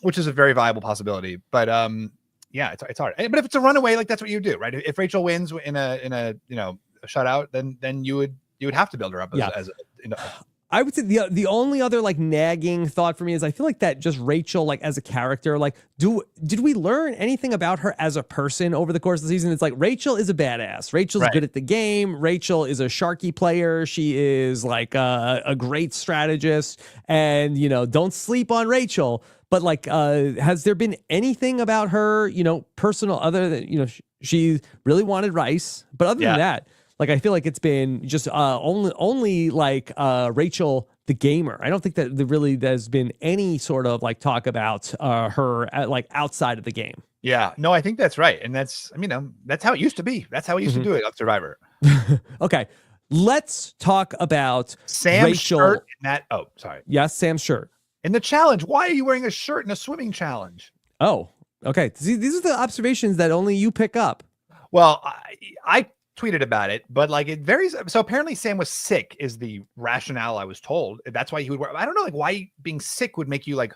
which is a very viable possibility. But yeah, it's hard. But if it's a runaway, like that's what you do, right? If Rachel wins in a shutout, then you would have to build her up as I would say the only other like nagging thought for me is I feel like that just Rachel, like as a character, like did we learn anything about her as a person over the course of the season? It's like Rachel is a badass. Rachel's good at the game. Rachel is a sharky player. She is like a great strategist, and don't sleep on Rachel. But like, has there been anything about her, personal, other than, she really wanted rice, but other than that, like, I feel like it's been just only like Rachel the gamer. I don't think that there's been any sort of like talk about her like outside of the game. Yeah, no, I think that's right. And that's how it used to be. That's how we used to do it on Survivor. Okay. Let's talk about Sam's Rachel. Shirt in that. Oh, sorry. Yes, Sam's shirt. In the challenge, why are you wearing a shirt in a swimming challenge? Oh, okay. See, these are the observations that only you pick up. Well, I tweeted about it, but like it varies. So apparently Sam was sick is the rationale I was told. That's why he would wear. I don't know, like why being sick would make you like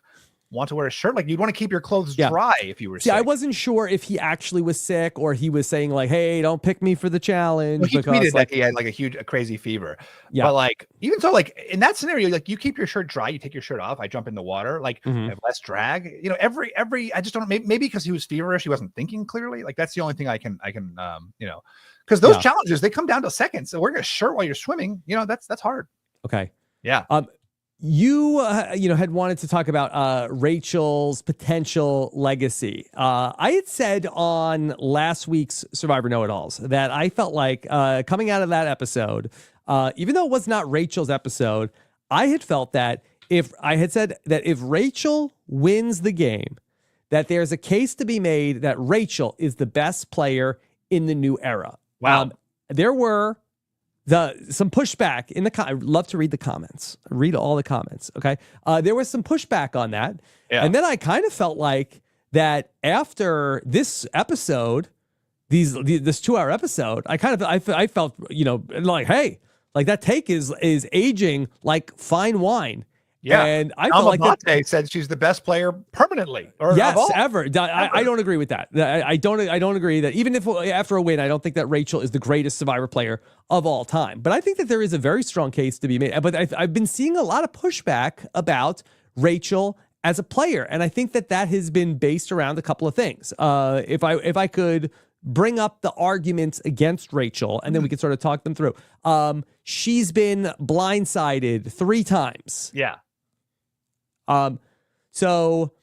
want to wear a shirt. Like you'd want to keep your clothes dry if you were sick. I wasn't sure if he actually was sick or he was saying like, hey, don't pick me for the challenge. Well, he tweeted that he had like a crazy fever. Yeah. But like, even so, like in that scenario, like you keep your shirt dry, you take your shirt off, I jump in the water, like I have less drag, every, I just don't, maybe because he was feverish, he wasn't thinking clearly. Like that's the only thing I can, because those challenges, they come down to seconds. So wearing a shirt while you're swimming, that's hard. Okay. Yeah. You had wanted to talk about Rachel's potential legacy. I had said on last week's Survivor Know-It-Alls that I felt like coming out of that episode, even though it was not Rachel's episode, I had felt that if Rachel wins the game, that there's a case to be made that Rachel is the best player in the new era. Wow. There were some pushback in I love to read the comments. Read all the comments. Okay. There was some pushback on that. Yeah. And then I kind of felt like that after this episode, this 2-hour episode, I felt, like, hey, like that take is aging like fine wine. Yeah, and I felt like that said she's the best player permanently. Or yes, ever. I don't agree with that. I don't agree that even if after a win, I don't think that Rachel is the greatest Survivor player of all time. But I think that there is a very strong case to be made. But I've been seeing a lot of pushback about Rachel as a player, and I think that has been based around a couple of things. If I could bring up the arguments against Rachel, and then we could sort of talk them through. She's been blindsided 3 times. Yeah. So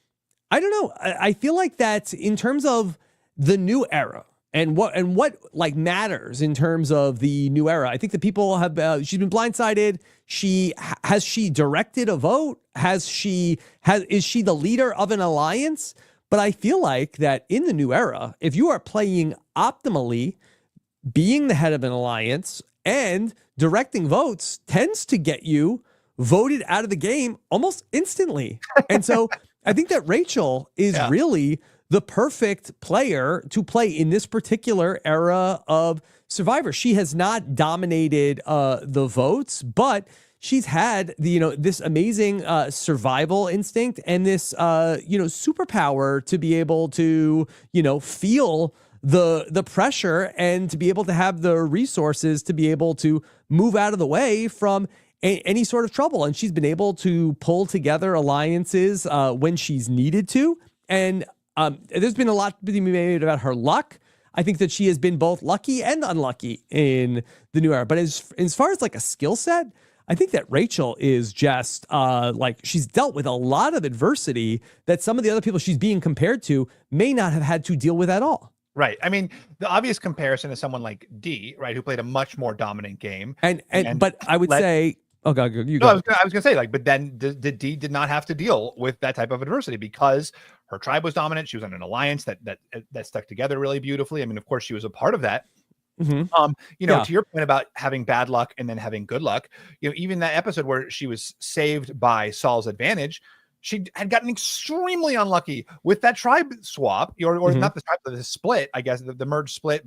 I don't know. I feel like that in terms of the new era and what like matters in terms of the new era. I think that people have, she's been blindsided. Has she directed a vote? Is she the leader of an alliance? But I feel like that in the new era, if you are playing optimally, being the head of an alliance and directing votes tends to get you voted out of the game almost instantly. And so I think that Rachel is really the perfect player to play in this particular era of Survivor, she has not dominated the votes, but she's had this amazing survival instinct and this superpower to be able to feel the pressure and to be able to have the resources to be able to move out of the way from any sort of trouble. And she's been able to pull together alliances when she's needed to. And there's been a lot to be made about her luck. I think that she has been both lucky and unlucky in the new era. But as far as like a skill set, I think that Rachel is just she's dealt with a lot of adversity that some of the other people she's being compared to may not have had to deal with at all. Right. I mean, the obvious comparison is someone like D, right, who played a much more dominant game. But I would say, oh God, you go. No, I was gonna say, like, but then the D did not have to deal with that type of adversity because her tribe was dominant. She was in an alliance that stuck together really beautifully. I mean, of course, she was a part of that. Mm-hmm. To your point about having bad luck and then having good luck, even that episode where she was saved by Saul's advantage, she had gotten extremely unlucky with that tribe swap, or not the tribe, but the split, I guess, the merge split,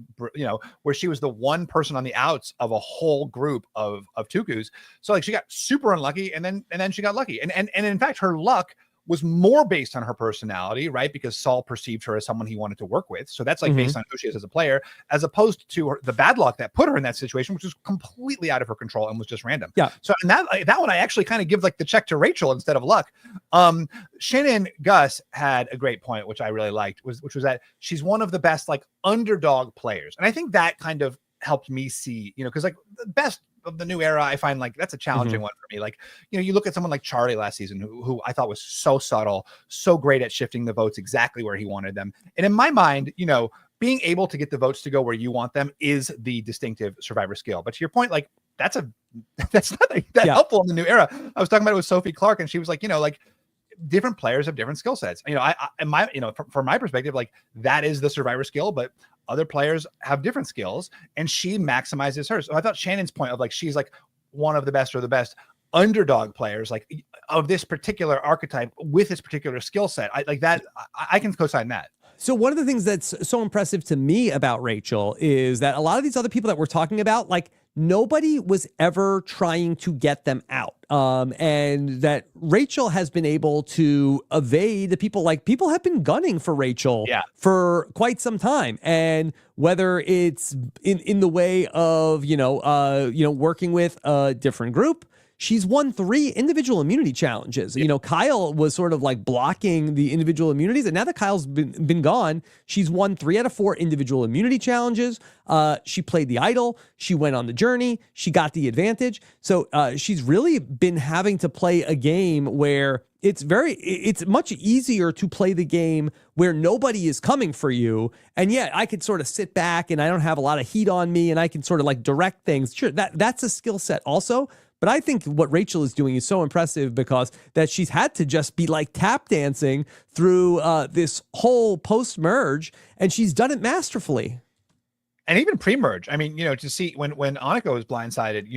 where she was the one person on the outs of a whole group of Tukus. So like she got super unlucky and then she got lucky. And in fact, her luck was more based on her personality, right? Because Saul perceived her as someone he wanted to work with. So that's like based on who she is as a player, as opposed to the bad luck that put her in that situation, which was completely out of her control and was just random. Yeah. So and that one, I actually kind of give like the check to Rachel instead of luck. Shannon Gus had a great point, which I really liked, which was that she's one of the best like underdog players. And I think that kind of helped me see, because like the best of the new era, I find like that's a challenging one for me. Like, you look at someone like Charlie last season, who I thought was so subtle, so great at shifting the votes exactly where he wanted them. And in my mind, being able to get the votes to go where you want them is the distinctive Survivor skill. But to your point, like that's not like that helpful in the new era. I was talking about it with Sophie Clark, and she was like, like different players have different skill sets. From my perspective, like that is the Survivor skill, but other players have different skills, and she maximizes hers. So I thought Shannon's point of like she's like one of the best or the best underdog players, like of this particular archetype with this particular skill set. I can co-sign that. So one of the things that's so impressive to me about Rachel is that a lot of these other people that we're talking about, like nobody was ever trying to get them out. And that Rachel has been able to evade the people. Like people have been gunning for Rachel for quite some time. And whether it's in the way of, working with a different group, she's won 3 individual immunity challenges. Kyle was sort of like blocking the individual immunities, and now that Kyle's been gone, she's won 3 out of 4 individual immunity challenges. She played the idol. She went on the journey. She got the advantage. So she's really been having to play a game where it's much easier to play the game where nobody is coming for you. And yeah, I could sort of sit back and I don't have a lot of heat on me and I can sort of like direct things. Sure, that's a skill set also. But I think what Rachel is doing is so impressive because that she's had to just be like tap dancing through this whole post-merge, and she's done it masterfully. And even pre-merge, I mean, to see when Annika was blindsided,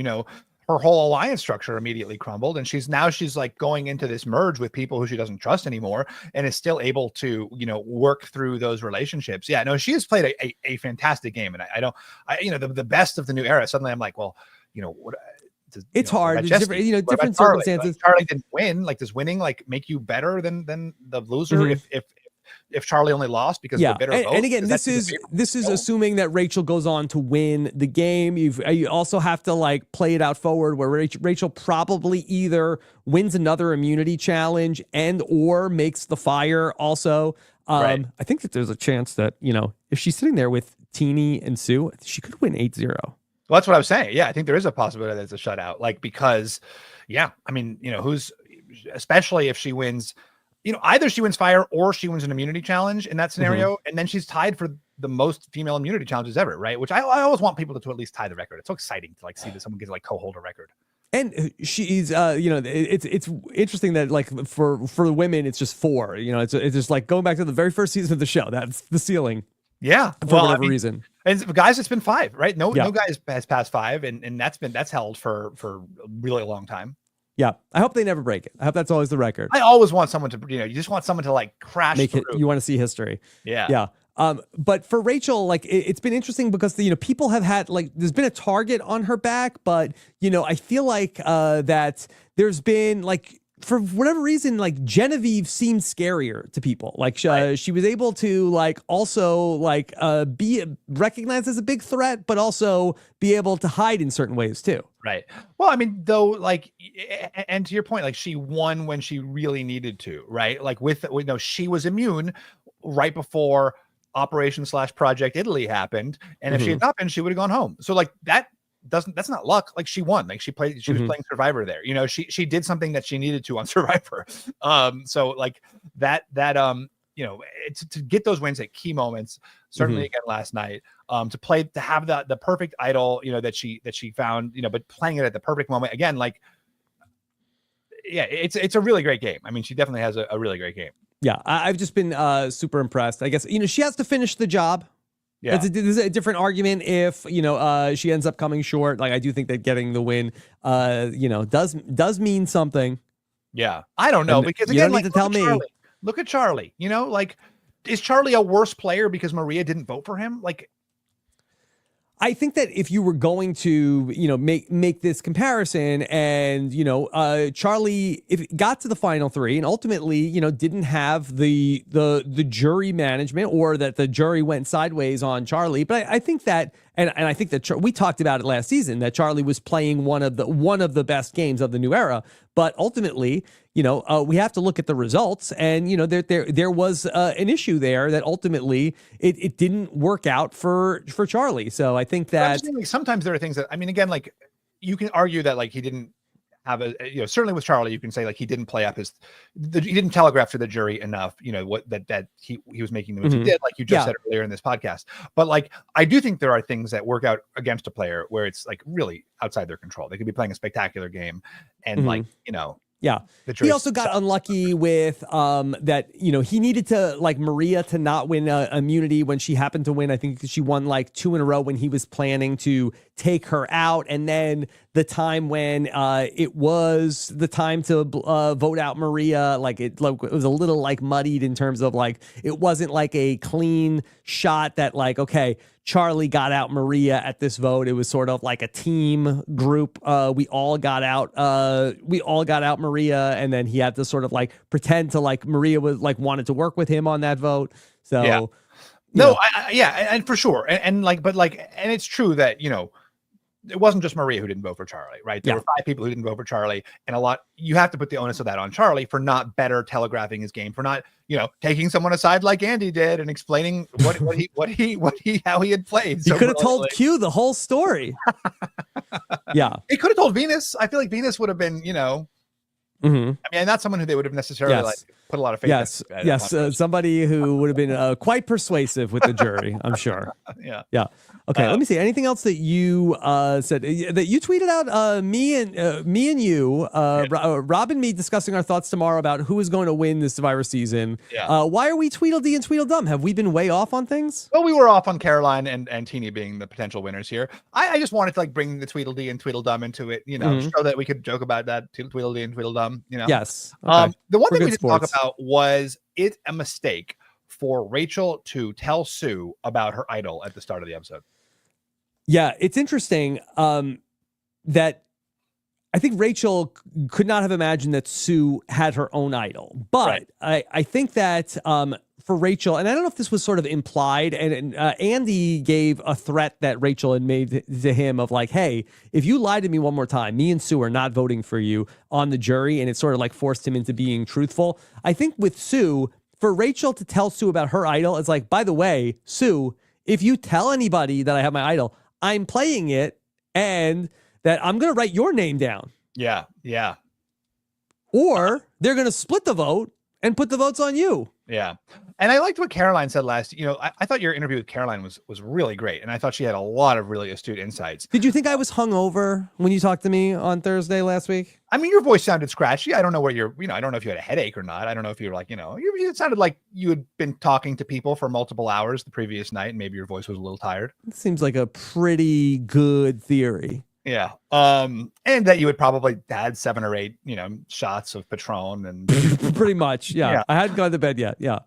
her whole alliance structure immediately crumbled, and she's like going into this merge with people who she doesn't trust anymore, and is still able to work through those relationships. Yeah, no, she has played a fantastic game, and the best of the new era. Suddenly, I'm like, well, what. It's hard. Different circumstances. Like, Charlie didn't win. Like, does winning like make you better than the loser if Charlie only lost because of the bitter vote? And again, this is assuming that Rachel goes on to win the game. You also have to like play it out forward where Rachel probably either wins another immunity challenge and or makes the fire also. I think that there's a chance that if she's sitting there with Teeny and Sue, she could win 8-0. Well, that's what I was saying. Yeah, I think there is a possibility that it's a shutout. Like, because, I mean, especially if she wins, either she wins fire or she wins an immunity challenge in that scenario. And then she's tied for the most female immunity challenges ever, right? Which I always want people to at least tie the record. It's so exciting to like see that someone gets like co-hold a record. And she's, it's interesting that like for the women, it's just 4. It's just like going back to the very first season of the show. That's the ceiling. Yeah, for whatever reason. And guys, it's been 5, right? No guys has passed 5, and that's held for a really long time. Yeah, I hope they never break it. I hope that's always the record. I always want someone to, you just want someone to like crash make through. it. You want to see history. Yeah, yeah. But for Rachel, like it's been interesting because people have had like there's been a target on her back, but I feel like that there's been like for whatever reason, like Genevieve seemed scarier to people. Like she was able to like also like be recognized as a big threat, but also be able to hide in certain ways too. Right. Well, I mean, though, like, and to your point, like she won when she really needed to, right? Like she was immune right before Operation/Project Italy happened, and if she had not been, she would have gone home. So like that's not luck. Like she won. Like she was playing Survivor there. She did something that she needed to on Survivor. So like that to get those wins at key moments, certainly again last night, to have the perfect idol, that she found, but playing it at the perfect moment again, like, yeah, it's a really great game. I mean, she definitely has a really great game. Yeah, I've just been super impressed. I guess she has to finish the job. Yeah, it's a different argument if she ends up coming short. Like I do think that getting the win, does mean something. Yeah, I don't know, because again, you don't need to tell me. Look at Charlie. Like, is Charlie a worse player because Maria didn't vote for him? Like, I think that if you were going to, make this comparison and, Charlie, if it got to the final three and ultimately, didn't have the jury management, or that the jury went sideways on Charlie. But I think that, and I think that we talked about it last season, that Charlie was playing one of the best games of the new era. But ultimately, we have to look at the results, and there was an issue there that ultimately it didn't work out for Charlie. So I think that sometimes there are things that, I mean, again, like you can argue that like he didn't have certainly with Charlie, you can say like he didn't play up he didn't telegraph to the jury enough, what that he was making the moves he did, like you just said earlier in this podcast. But like I do think there are things that work out against a player where it's like really outside their control. They could be playing a spectacular game and like yeah. He also got unlucky with that, he needed to like Maria to not win immunity when she happened to win. I think she won like 2 in a row when he was planning to take her out. And then the time when it was the time to vote out Maria, like it was a little like muddied in terms of like it wasn't like a clean shot that like, okay, Charlie got out Maria at this vote. It was sort of like a team group. We all got out Maria, and then he had to sort of like pretend to like Maria was like wanted to work with him on that vote. So yeah. No, and for sure. And like, but like, and it's true that, it wasn't just Maria who didn't vote for Charlie, right? There were 5 people who didn't vote for Charlie, and you have to put the onus of that on Charlie for not better telegraphing his game, for not, taking someone aside like Andy did and explaining how he had played. So he could have told Q the whole story. Yeah. He could have told Venus. I feel like Venus would have been, I mean, not someone who they would have necessarily like put a lot of faith in. Yes. Somebody who would have been quite persuasive with the jury, I'm sure. Yeah. Okay. Let me see. Anything else that you said that you tweeted out? Me and you, Rob and me discussing our thoughts tomorrow about who is going to win this Survivor season. Yeah. Why are we Tweedledee and Tweedledum? Have we been way off on things? Well, we were off on Caroline and Teeny being the potential winners here. I just wanted to like bring the Tweedledee and Tweedledum into it, so that we could joke about that Tweedledee and Tweedledum. Yes. Okay. The one thing we didn't talk about was it a mistake for Rachel to tell Sue about her idol at the start of the episode? Yeah, it's interesting that I think Rachel could not have imagined that Sue had her own idol. But I think that for Rachel, and I don't know if this was sort of implied, and Andy gave a threat that Rachel had made to him of like, hey, if you lie to me one more time, me and Sue are not voting for you on the jury, and it sort of like forced him into being truthful. I think with Sue, for Rachel to tell Sue about her idol, it's like, by the way, Sue, if you tell anybody that I have my idol, I'm playing it, and that I'm going to write your name down. Yeah. Or they're going to split the vote and put the votes on you. Yeah. And I liked what Caroline said last. I thought your interview with Caroline was really great. And I thought she had a lot of really astute insights. Did you think I was hungover when you talked to me on Thursday last week? I mean, your voice sounded scratchy. I don't know where I don't know if you had a headache or not. I don't know if you were like, it sounded like you had been talking to people for multiple hours the previous night, and maybe your voice was a little tired. It seems like a pretty good theory. Yeah. And that you would probably had 7 or 8, shots of Patron and pretty much. Yeah. I hadn't gone to bed yet. Yeah.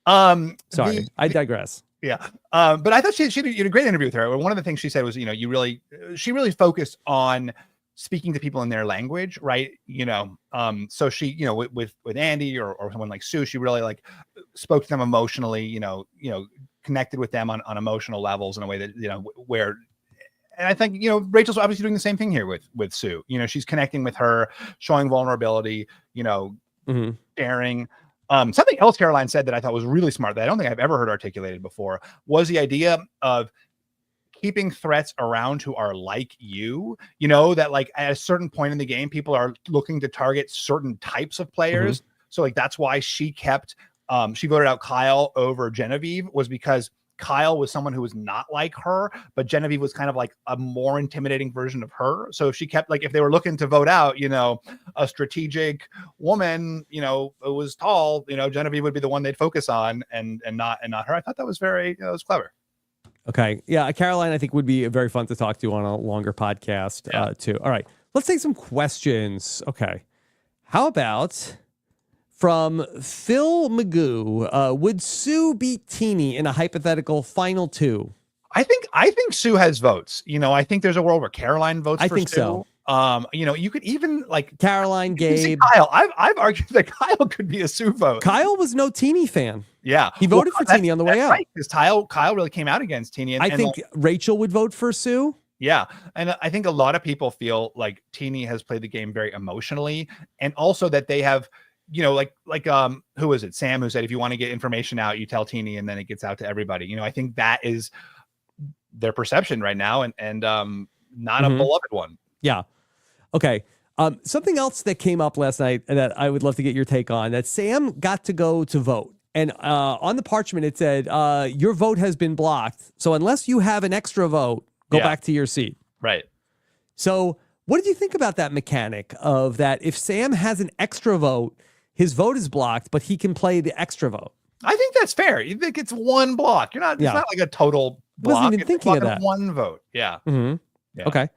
Sorry, I digress. Yeah. But I thought she did a great interview with her. One of the things she said was, she really focused on speaking to people in their language, right? So she, with Andy or someone like Sue, she really like spoke to them emotionally, connected with them on emotional levels in a way that, where, and I think, Rachel's obviously doing the same thing here with Sue. She's connecting with her, showing vulnerability, sharing. Something else Caroline said that I thought was really smart that I don't think I've ever heard articulated before was the idea of keeping threats around who are like you, that like at a certain point in the game, people are looking to target certain types of players. So like, that's why she kept, she voted out Kyle over Genevieve, was because Kyle was someone who was not like her, but Genevieve was kind of like a more intimidating version of her. So if she kept like, if they were looking to vote out, a strategic woman, who was tall, Genevieve would be the one they'd focus on and not her. I thought that was very, that was clever. Okay. Yeah. Caroline, I think would be very fun to talk to on a longer podcast too. All right. Let's take some questions. Okay. How about from Phil Magoo, would Sue beat Teeny in a hypothetical final two? I think Sue has votes. I think there's a world where Caroline votes for think Sue. So. You could even like Caroline, Gabe, Kyle. I've argued that Kyle could be a Sue vote. Kyle was no Teeny fan. Yeah, he voted for Teeny on the way out. Right, because Kyle really came out against Teeny. I think Rachel would vote for Sue. Yeah, and I think a lot of people feel like Teeny has played the game very emotionally, and also that they have, who was it? Sam, who said if you want to get information out, you tell Teeny, and then it gets out to everybody. I think that is their perception right now, and not a beloved one. Yeah. Okay. Something else that came up last night that I would love to get your take on, that Sam got to go to vote. And on the parchment, it said, your vote has been blocked. So unless you have an extra vote, go back to your seat. Right. So what did you think about that mechanic of that? If Sam has an extra vote, his vote is blocked, but he can play the extra vote. I think that's fair. You think it's one block. It's not like a total block. I wasn't even thinking of that. One vote. Yeah. Mm-hmm. Yeah. Okay.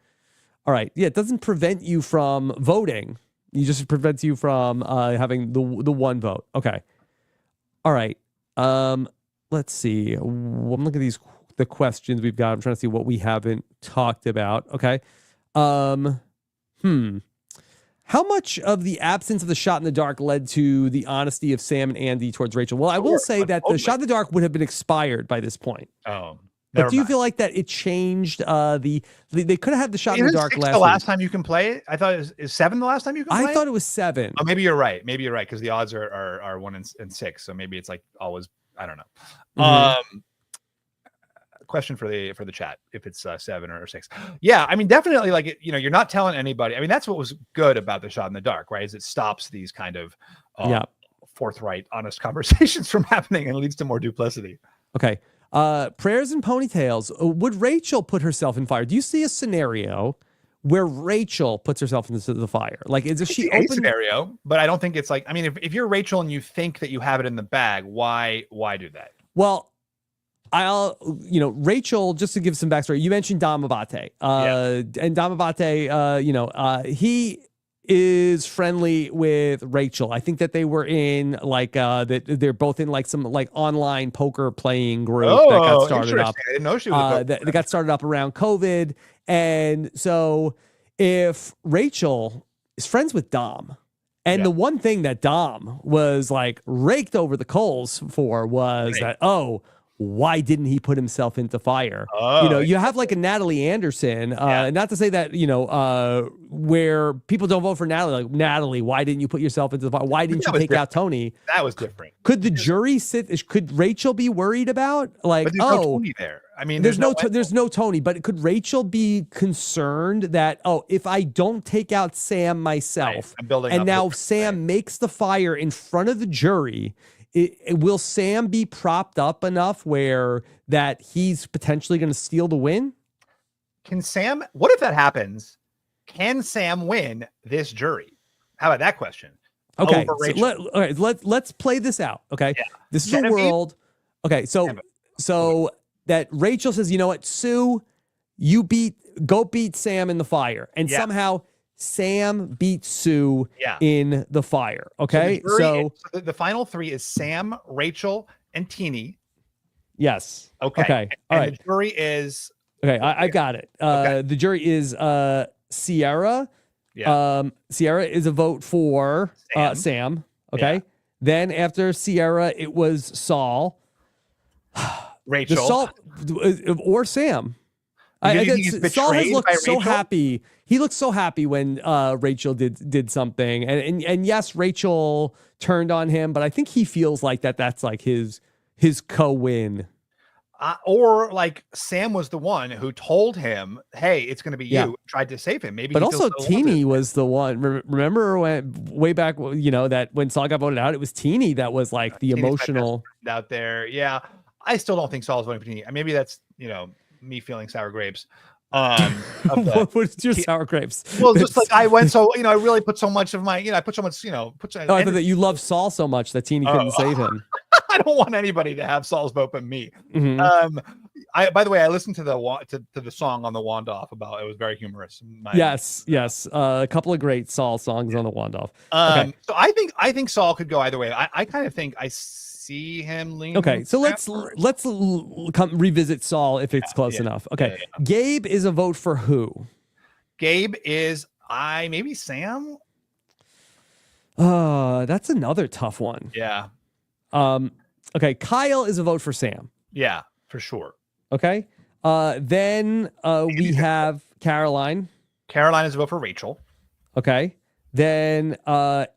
All right. Yeah, it doesn't prevent you from voting. You just prevents you from having the one vote. Okay. All right. Let's see. I'm looking at the questions we've got. I'm trying to see what we haven't talked about. Okay. How much of the absence of the shot in the dark led to the honesty of Sam and Andy towards Rachel? Well, I will say that the shot in the dark would have been expired by this point. Oh. But do you feel like that it changed they could have had the shot in the dark last time you can play it? I thought is 7 the last time you can play it? I thought it was 7. Oh, maybe you're right. Because the odds are 1 and 6. So maybe it's like always, I don't know. Question for the chat if it's 7 or 6. Yeah, I mean, definitely like you're not telling anybody. I mean, that's what was good about the shot in the dark, right? Is it stops these kind of forthright, honest conversations from happening and leads to more duplicity. Okay. Prayers and ponytails. Would Rachel put herself in fire? Do you see a scenario where Rachel puts herself into the fire? Like, is she open? Scenario, but I don't think it's like, I mean, if you're Rachel and you think that you have it in the bag, why do that? Well, Rachel, just to give some backstory, you mentioned Dom Abate. And Dom Abate, he is friendly with Rachel. I think that they were in like that they're both in like some like online poker playing group that got started up. I didn't know she was that got started up around COVID. And so if Rachel is friends with Dom, and the one thing that Dom was like raked over the coals for was that, why didn't he put himself into fire? You have like a Natalie Anderson, not to say that, where people don't vote for Natalie, like, Natalie, why didn't you put yourself into the fire? Why didn't you take out Tony? That was different. Could the jury could Rachel be worried about like, but there's no Tony there. I mean, there's no Tony, but could Rachel be concerned that, if I don't take out Sam myself, and now Sam makes the fire in front of the jury, will Sam be propped up enough where that he's potentially going to steal the win? What if that happens? Can Sam win this jury? How about that question? Okay, let's play this out. Okay, this is a world. Okay, so that Rachel says, you know what, Sue, go beat Sam in the fire, and somehow Sam beats Sue in the fire. Okay, so the final 3 is Sam, Rachel, and Teeny. Yes. Okay. Okay. All And right. the jury is Okay. I got it. Okay. The jury is Sierra. yeah. Sierra is a vote for Sam. Sam. Okay. Yeah. Then after Sierra, it was Saul. Rachel. The Saul or Sam. You think he's Saul has betrayed looked by so Rachel? happy. He looked so happy when Rachel did something, and yes, Rachel turned on him, but I think he feels like that's like his co-win. Or like Sam was the one who told him, "Hey, it's going to be Yeah. you." Tried to save him. Maybe. But he also, feels so Teeny wanted. was the one. Remember when way back, that when Saul got voted out, it was Teeny that was like the Teeny's my emotional. best friend out there. Yeah, I still don't think Saul's voting for Teeny. Maybe that's me feeling sour grapes. Of the, What is your sour grapes? well, just like I went so I really put so much of my I put so much Oh, I thought that you love Saul so much that Teeny couldn't save him. I don't want anybody to have Saul's vote but me. Mhm. By the way, I listened to the song on the Wand Off about it was very humorous. Yes. A couple of great Saul songs on the wand off. Okay. So I think Saul could go either way. I kind of think I see him leaning. Okay, so let's backwards. come revisit Saul if it's close yeah, enough. Okay, yeah. Gabe is a vote for who? Gabe is maybe Sam. That's another tough one. Yeah, Okay, Kyle is a vote for Sam. yeah, for sure. Okay, then we have Caroline. Caroline is a vote for Rachel. Okay, then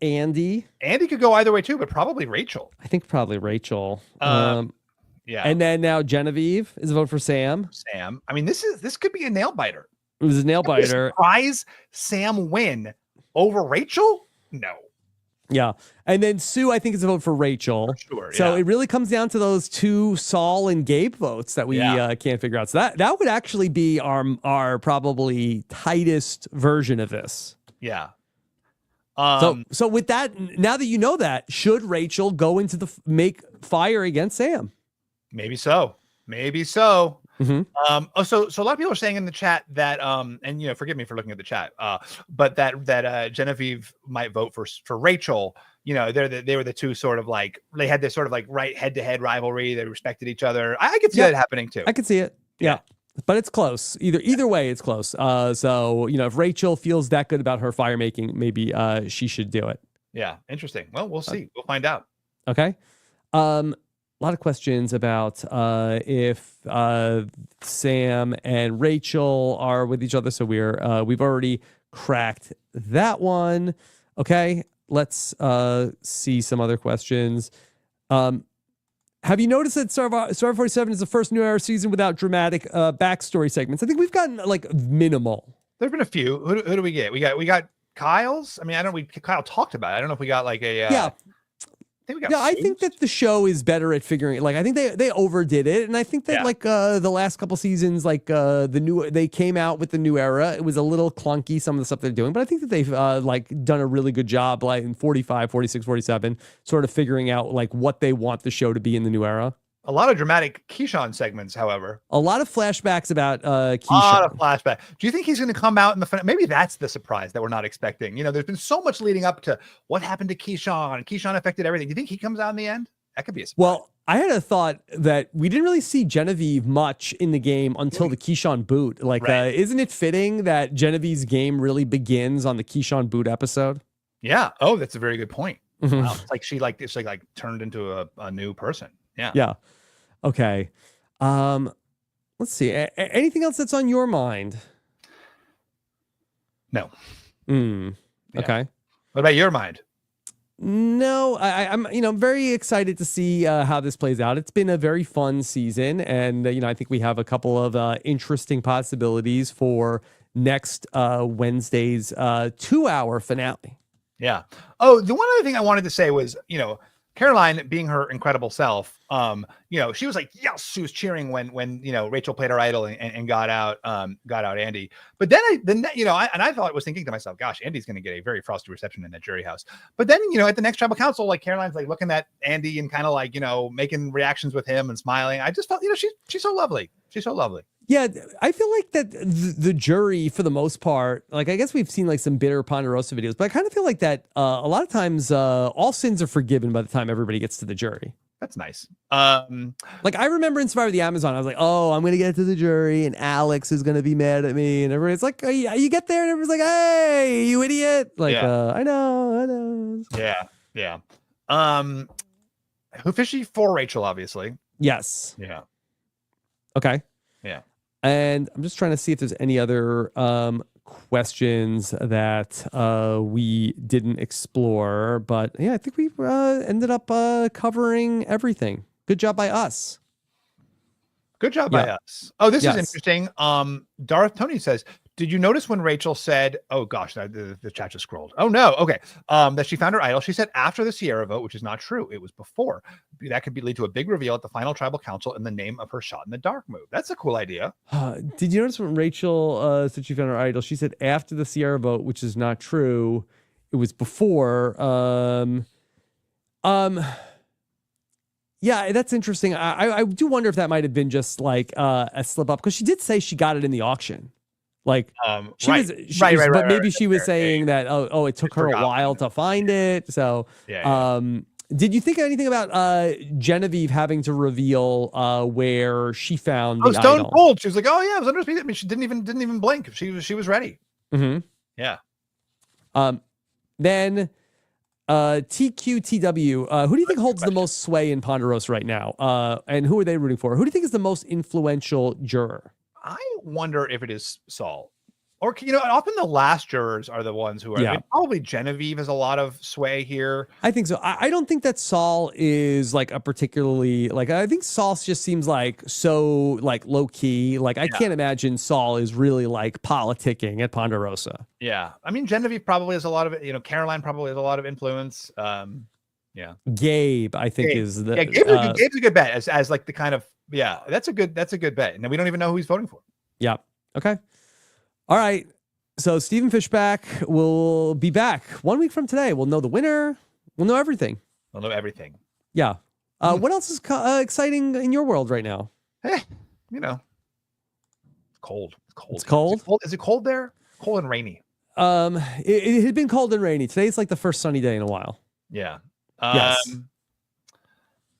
Andy. Andy could go either way too, but probably Rachel. I think probably Rachel. Yeah, And then now Genevieve is a vote for Sam. Sam. I mean, this could be a nail biter. It was a nail Could we biter. surprise Sam win over Rachel? No. Yeah. And then Sue, I think, is a vote for Rachel. For sure, So yeah. it really comes down to those two Saul and Gabe votes that we can't figure out. So that would actually be our probably tightest version of this. Yeah. So with that, now that you know that, should Rachel go into the make fire against Sam? Maybe so. Maybe so. Mm-hmm. So a lot of people are saying in the chat that and forgive me for looking at the chat, but that Genevieve might vote for Rachel. They were the two sort of like they had this sort of like right head-to-head rivalry. They respected each other. I could see that happening too. I could see it. Yeah. But it's close. Either way, it's close. So if Rachel feels that good about her fire making, maybe she should do it. Yeah, interesting. Well, we'll see. We'll find out. Okay. A lot of questions about if Sam and Rachel are with each other. So we've already cracked that one. Okay, let's see some other questions. Have you noticed that Survivor 47 is the first New Era season without dramatic backstory segments? I think we've gotten like minimal. There've been a few. Who do we get? We got Kyle's. I mean, I don't. Kyle talked about it. I don't know if we got like a. Yeah. I think we got. Yeah, I think that the show is better at figuring it. Like, I think they overdid it, and I think that the last couple seasons, they came out with the New Era. It was a little clunky, some of the stuff they're doing, but I think that they've done a really good job, like in 45, 46, 47, sort of figuring out like what they want the show to be in the New Era. A lot of dramatic Keyshawn segments, however. A lot of flashbacks about Keyshawn. A lot of flashback. Do you think he's going to come out in the finale? Maybe that's the surprise that we're not expecting. There's been so much leading up to what happened to Keyshawn. Keyshawn affected everything. Do you think he comes out in the end? That could be a surprise. Well, I had a thought that we didn't really see Genevieve much in the game until the Keyshawn boot. Isn't it fitting that Genevieve's game really begins on the Keyshawn boot episode? Yeah. Oh, that's a very good point. Mhm. Wow. It's like she turned into a new person. Yeah. Yeah. Okay. Let's see. Anything else that's on your mind? No. Yeah. Okay. What about your mind? No, I'm very excited to see how this plays out. It's been a very fun season, and I think we have a couple of interesting possibilities for next Wednesday's 2-hour finale. Yeah. Oh, the one other thing I wanted to say was, Caroline being her incredible self, she was like, yes, she was cheering when Rachel played her idol and got out Andy. But then I thought I was thinking to myself, gosh, Andy's going to get a very frosty reception in that jury house. But then, at the next tribal council, like Caroline's like looking at Andy and kind of like, making reactions with him and smiling. I just felt, she's so lovely. She's so lovely. Yeah, I feel like that the jury, for the most part, like I guess we've seen like some bitter Ponderosa videos, but I kind of feel like that a lot of times all sins are forgiven by the time everybody gets to the jury. That's nice. Like I remember in Survivor the Amazon, I was like, oh, I'm gonna get to the jury, and Alex is gonna be mad at me, and everybody's like, you get there, and everyone's like, hey, you idiot! Like, I know. Yeah. Who fishy for Rachel, obviously. Yes. Yeah. Okay. Yeah. And I'm just trying to see if there's any other questions that we didn't explore, but yeah, I think we ended up covering everything. Good job by us. Good job by us. Oh, this is Yes. interesting. Darth Tony says, did you notice when Rachel said, oh gosh, the chat just scrolled. Oh no. Okay. That she found her idol. She said after the Sierra vote, which is not true. It was before. That could lead to a big reveal at the final tribal council in the name of her shot in the dark move. That's a cool idea. Did you notice when Rachel said she found her idol? She said after the Sierra vote, which is not true. It was before. Yeah, that's interesting. I do wonder if that might have been just like a slip up, because she did say she got it in the auction. Like right. But maybe she was saying that it took her a while to find it. So did you think anything about Genevieve having to reveal where she found the Stone idol? Cold. She was like, oh yeah, it was under speed. I mean, she didn't even blink. She was ready. Mm-hmm. Yeah. Then TQTW, who do you think holds the most sway in Ponderosa right now? And who are they rooting for? Who do you think is the most influential juror? I wonder if it is Saul, or often the last jurors are the ones who are. Yeah. I mean, probably Genevieve has a lot of sway here. I think so. I don't think that Saul is like a particularly I think Saul just seems like so like low key. Like I can't imagine Saul is really like politicking at Ponderosa. Yeah, I mean Genevieve probably has a lot of Caroline probably has a lot of influence. Yeah, Gabe I think is the Gabe's a good bet as like the kind of that's a good bet, and we don't even know who he's voting for. Yeah. Okay. All right. So Stephen Fishbach will be back 1 week from today. We'll know the winner. We'll know everything. We'll know everything. Yeah. What else is exciting in your world right now? Cold. It's cold. It's cold? Is it cold there? Cold and rainy. It had been cold and rainy. Today's like the first sunny day in a while. Yeah. Yes.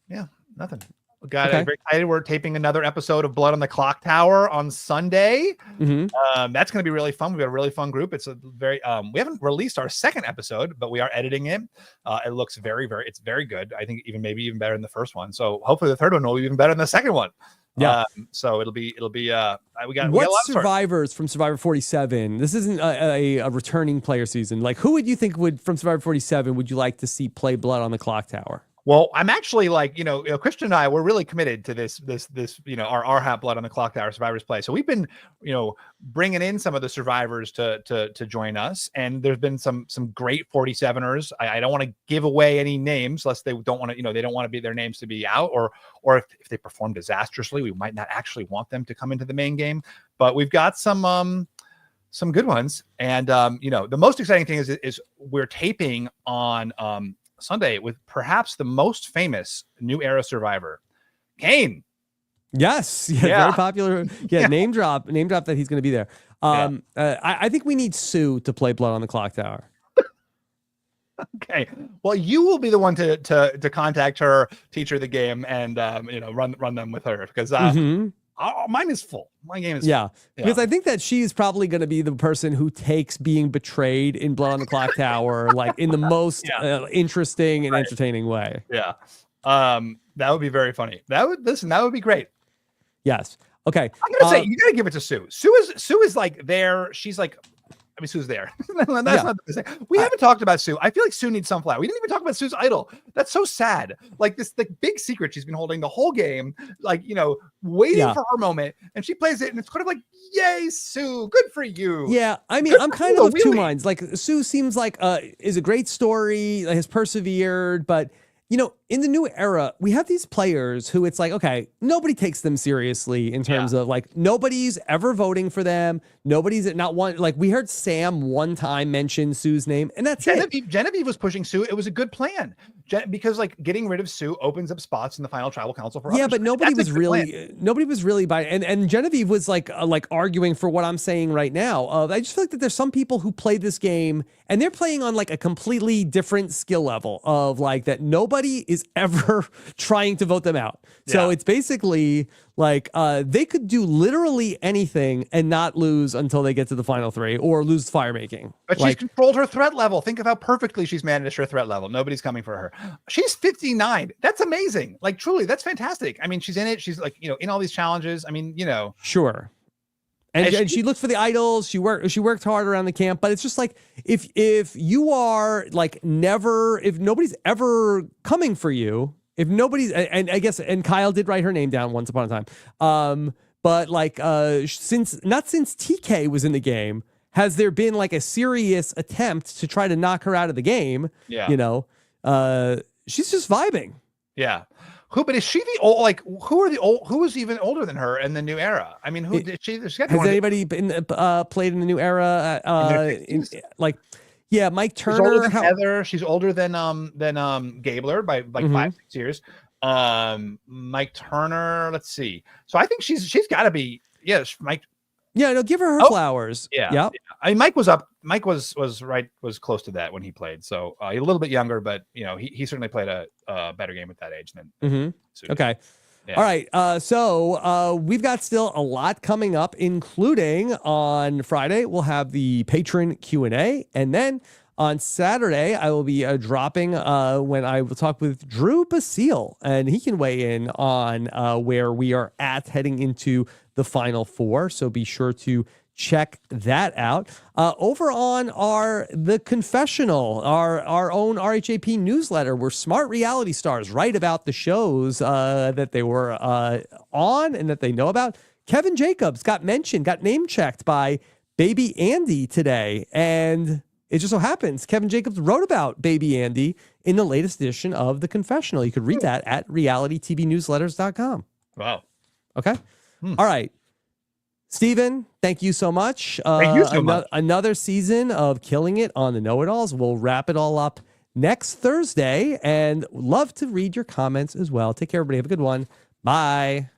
Yeah. Nothing. Very excited. We're taping another episode of Blood on the Clock Tower on Sunday. Mm-hmm. That's going to be really fun. We've got a really fun group. It's a very we haven't released our second episode, but we are editing it. It looks it's very good. I think maybe even better than the first one. So hopefully the third one will be even better than the second one. Yeah. So it'll be we got what a lot of survivors from Survivor 47? This isn't a returning player season. Like who would you think from Survivor 47 would you like to see play Blood on the Clock Tower? Well, I'm actually like, Christian and I, we're really committed to this, our RHAP Blood on the Clock Tower Survivors play. So we've been, bringing in some of the survivors to join us. And there's been some great 47ers. I don't want to give away any names unless they don't want to, they don't want to be their names to be out, or if they perform disastrously, we might not actually want them to come into the main game. But we've got some good ones. And, the most exciting thing is we're taping on, Sunday with perhaps the most famous new era survivor, Kane. Yes, very popular. Name drop that he's going to be there. I think we need Sue to play Blood on the Clock Tower. Okay, well, you will be the one to contact her, teach her the game, and run them with her because mine is full. My game is full. Because I think that she's probably going to be the person who takes being betrayed in Blood on the Clock Tower like in the most interesting and entertaining way. Yeah. That would be very funny. That would be great. Yes. Okay. I'm gonna say you gotta give it to Sue. Sue is like there. She's like, I mean, Sue's there. That's not the thing. We haven't talked about Sue. I feel like Sue needs sunflower. We didn't even talk about Sue's idol. That's so sad. Like this, the big secret she's been holding the whole game, like, waiting for her moment. And she plays it and it's kind of like, yay, Sue, good for you. Yeah. I mean, I'm kind of two minds. Like Sue seems like is a great story, has persevered, but in the new era, we have these players who it's like, okay, nobody takes them seriously in terms of like nobody's ever voting for them. Nobody's not one. Like we heard Sam one time mention Sue's name, and that's it. Genevieve was pushing Sue. It was a good plan because like getting rid of Sue opens up spots in the final tribal council for others. But nobody was really by and Genevieve was like arguing for what I'm saying right now. I just feel like that there's some people who play this game and they're playing on like a completely different skill level of like that nobody nobody is ever trying to vote them out. So it's basically like they could do literally anything and not lose until they get to the final 3 or lose fire making. But she's controlled her threat level. Think of how perfectly she's managed her threat level. Nobody's coming for her. She's 59. That's amazing. Like, truly, that's fantastic. I mean, she's in it. She's like, in all these challenges. I mean, Sure. And she looked for the idols. She worked hard around the camp, but it's just like if you are like if nobody's ever coming for you, if nobody's, and I guess, and Kyle did write her name down once upon a time. But like since TK was in the game, has there been like a serious attempt to try to knock her out of the game? Yeah. She's just vibing. Yeah. But is she the old, like, who is even older than her in the new era? I mean, who did she? Has anybody been played in the new era? Mike Turner. She's older than Heather. She's older than Gabler by like 5-6 years. Mike Turner. Let's see. So I think she's got to be. Yes, Mike. Yeah, no, give her flowers. Yeah. Yep. I mean, Mike was up. Mike was close to that when he played. So a little bit younger, but he certainly played a better game at that age than. Okay. Yeah. All right. So we've got still a lot coming up, including on Friday we'll have the patron Q&A, and then on Saturday I will be dropping when I will talk with Drew Basile, and he can weigh in on where we are at heading into the Final Four. So be sure to check that out. Over on the Confessional, our own RHAP newsletter, where smart reality stars write about the shows that they were on and that they know about. Kevin Jacobs got name checked by Baby Andy today, and it just so happens Kevin Jacobs wrote about Baby Andy in the latest edition of the Confessional. You could read that at realitytvnewsletters.com. Wow. Okay. All right. Stephen, thank you so much. Thank you so much. Another season of killing it on the Know-It-Alls. We'll wrap it all up next Thursday, and love to read your comments as well. Take care, everybody. Have a good one. Bye.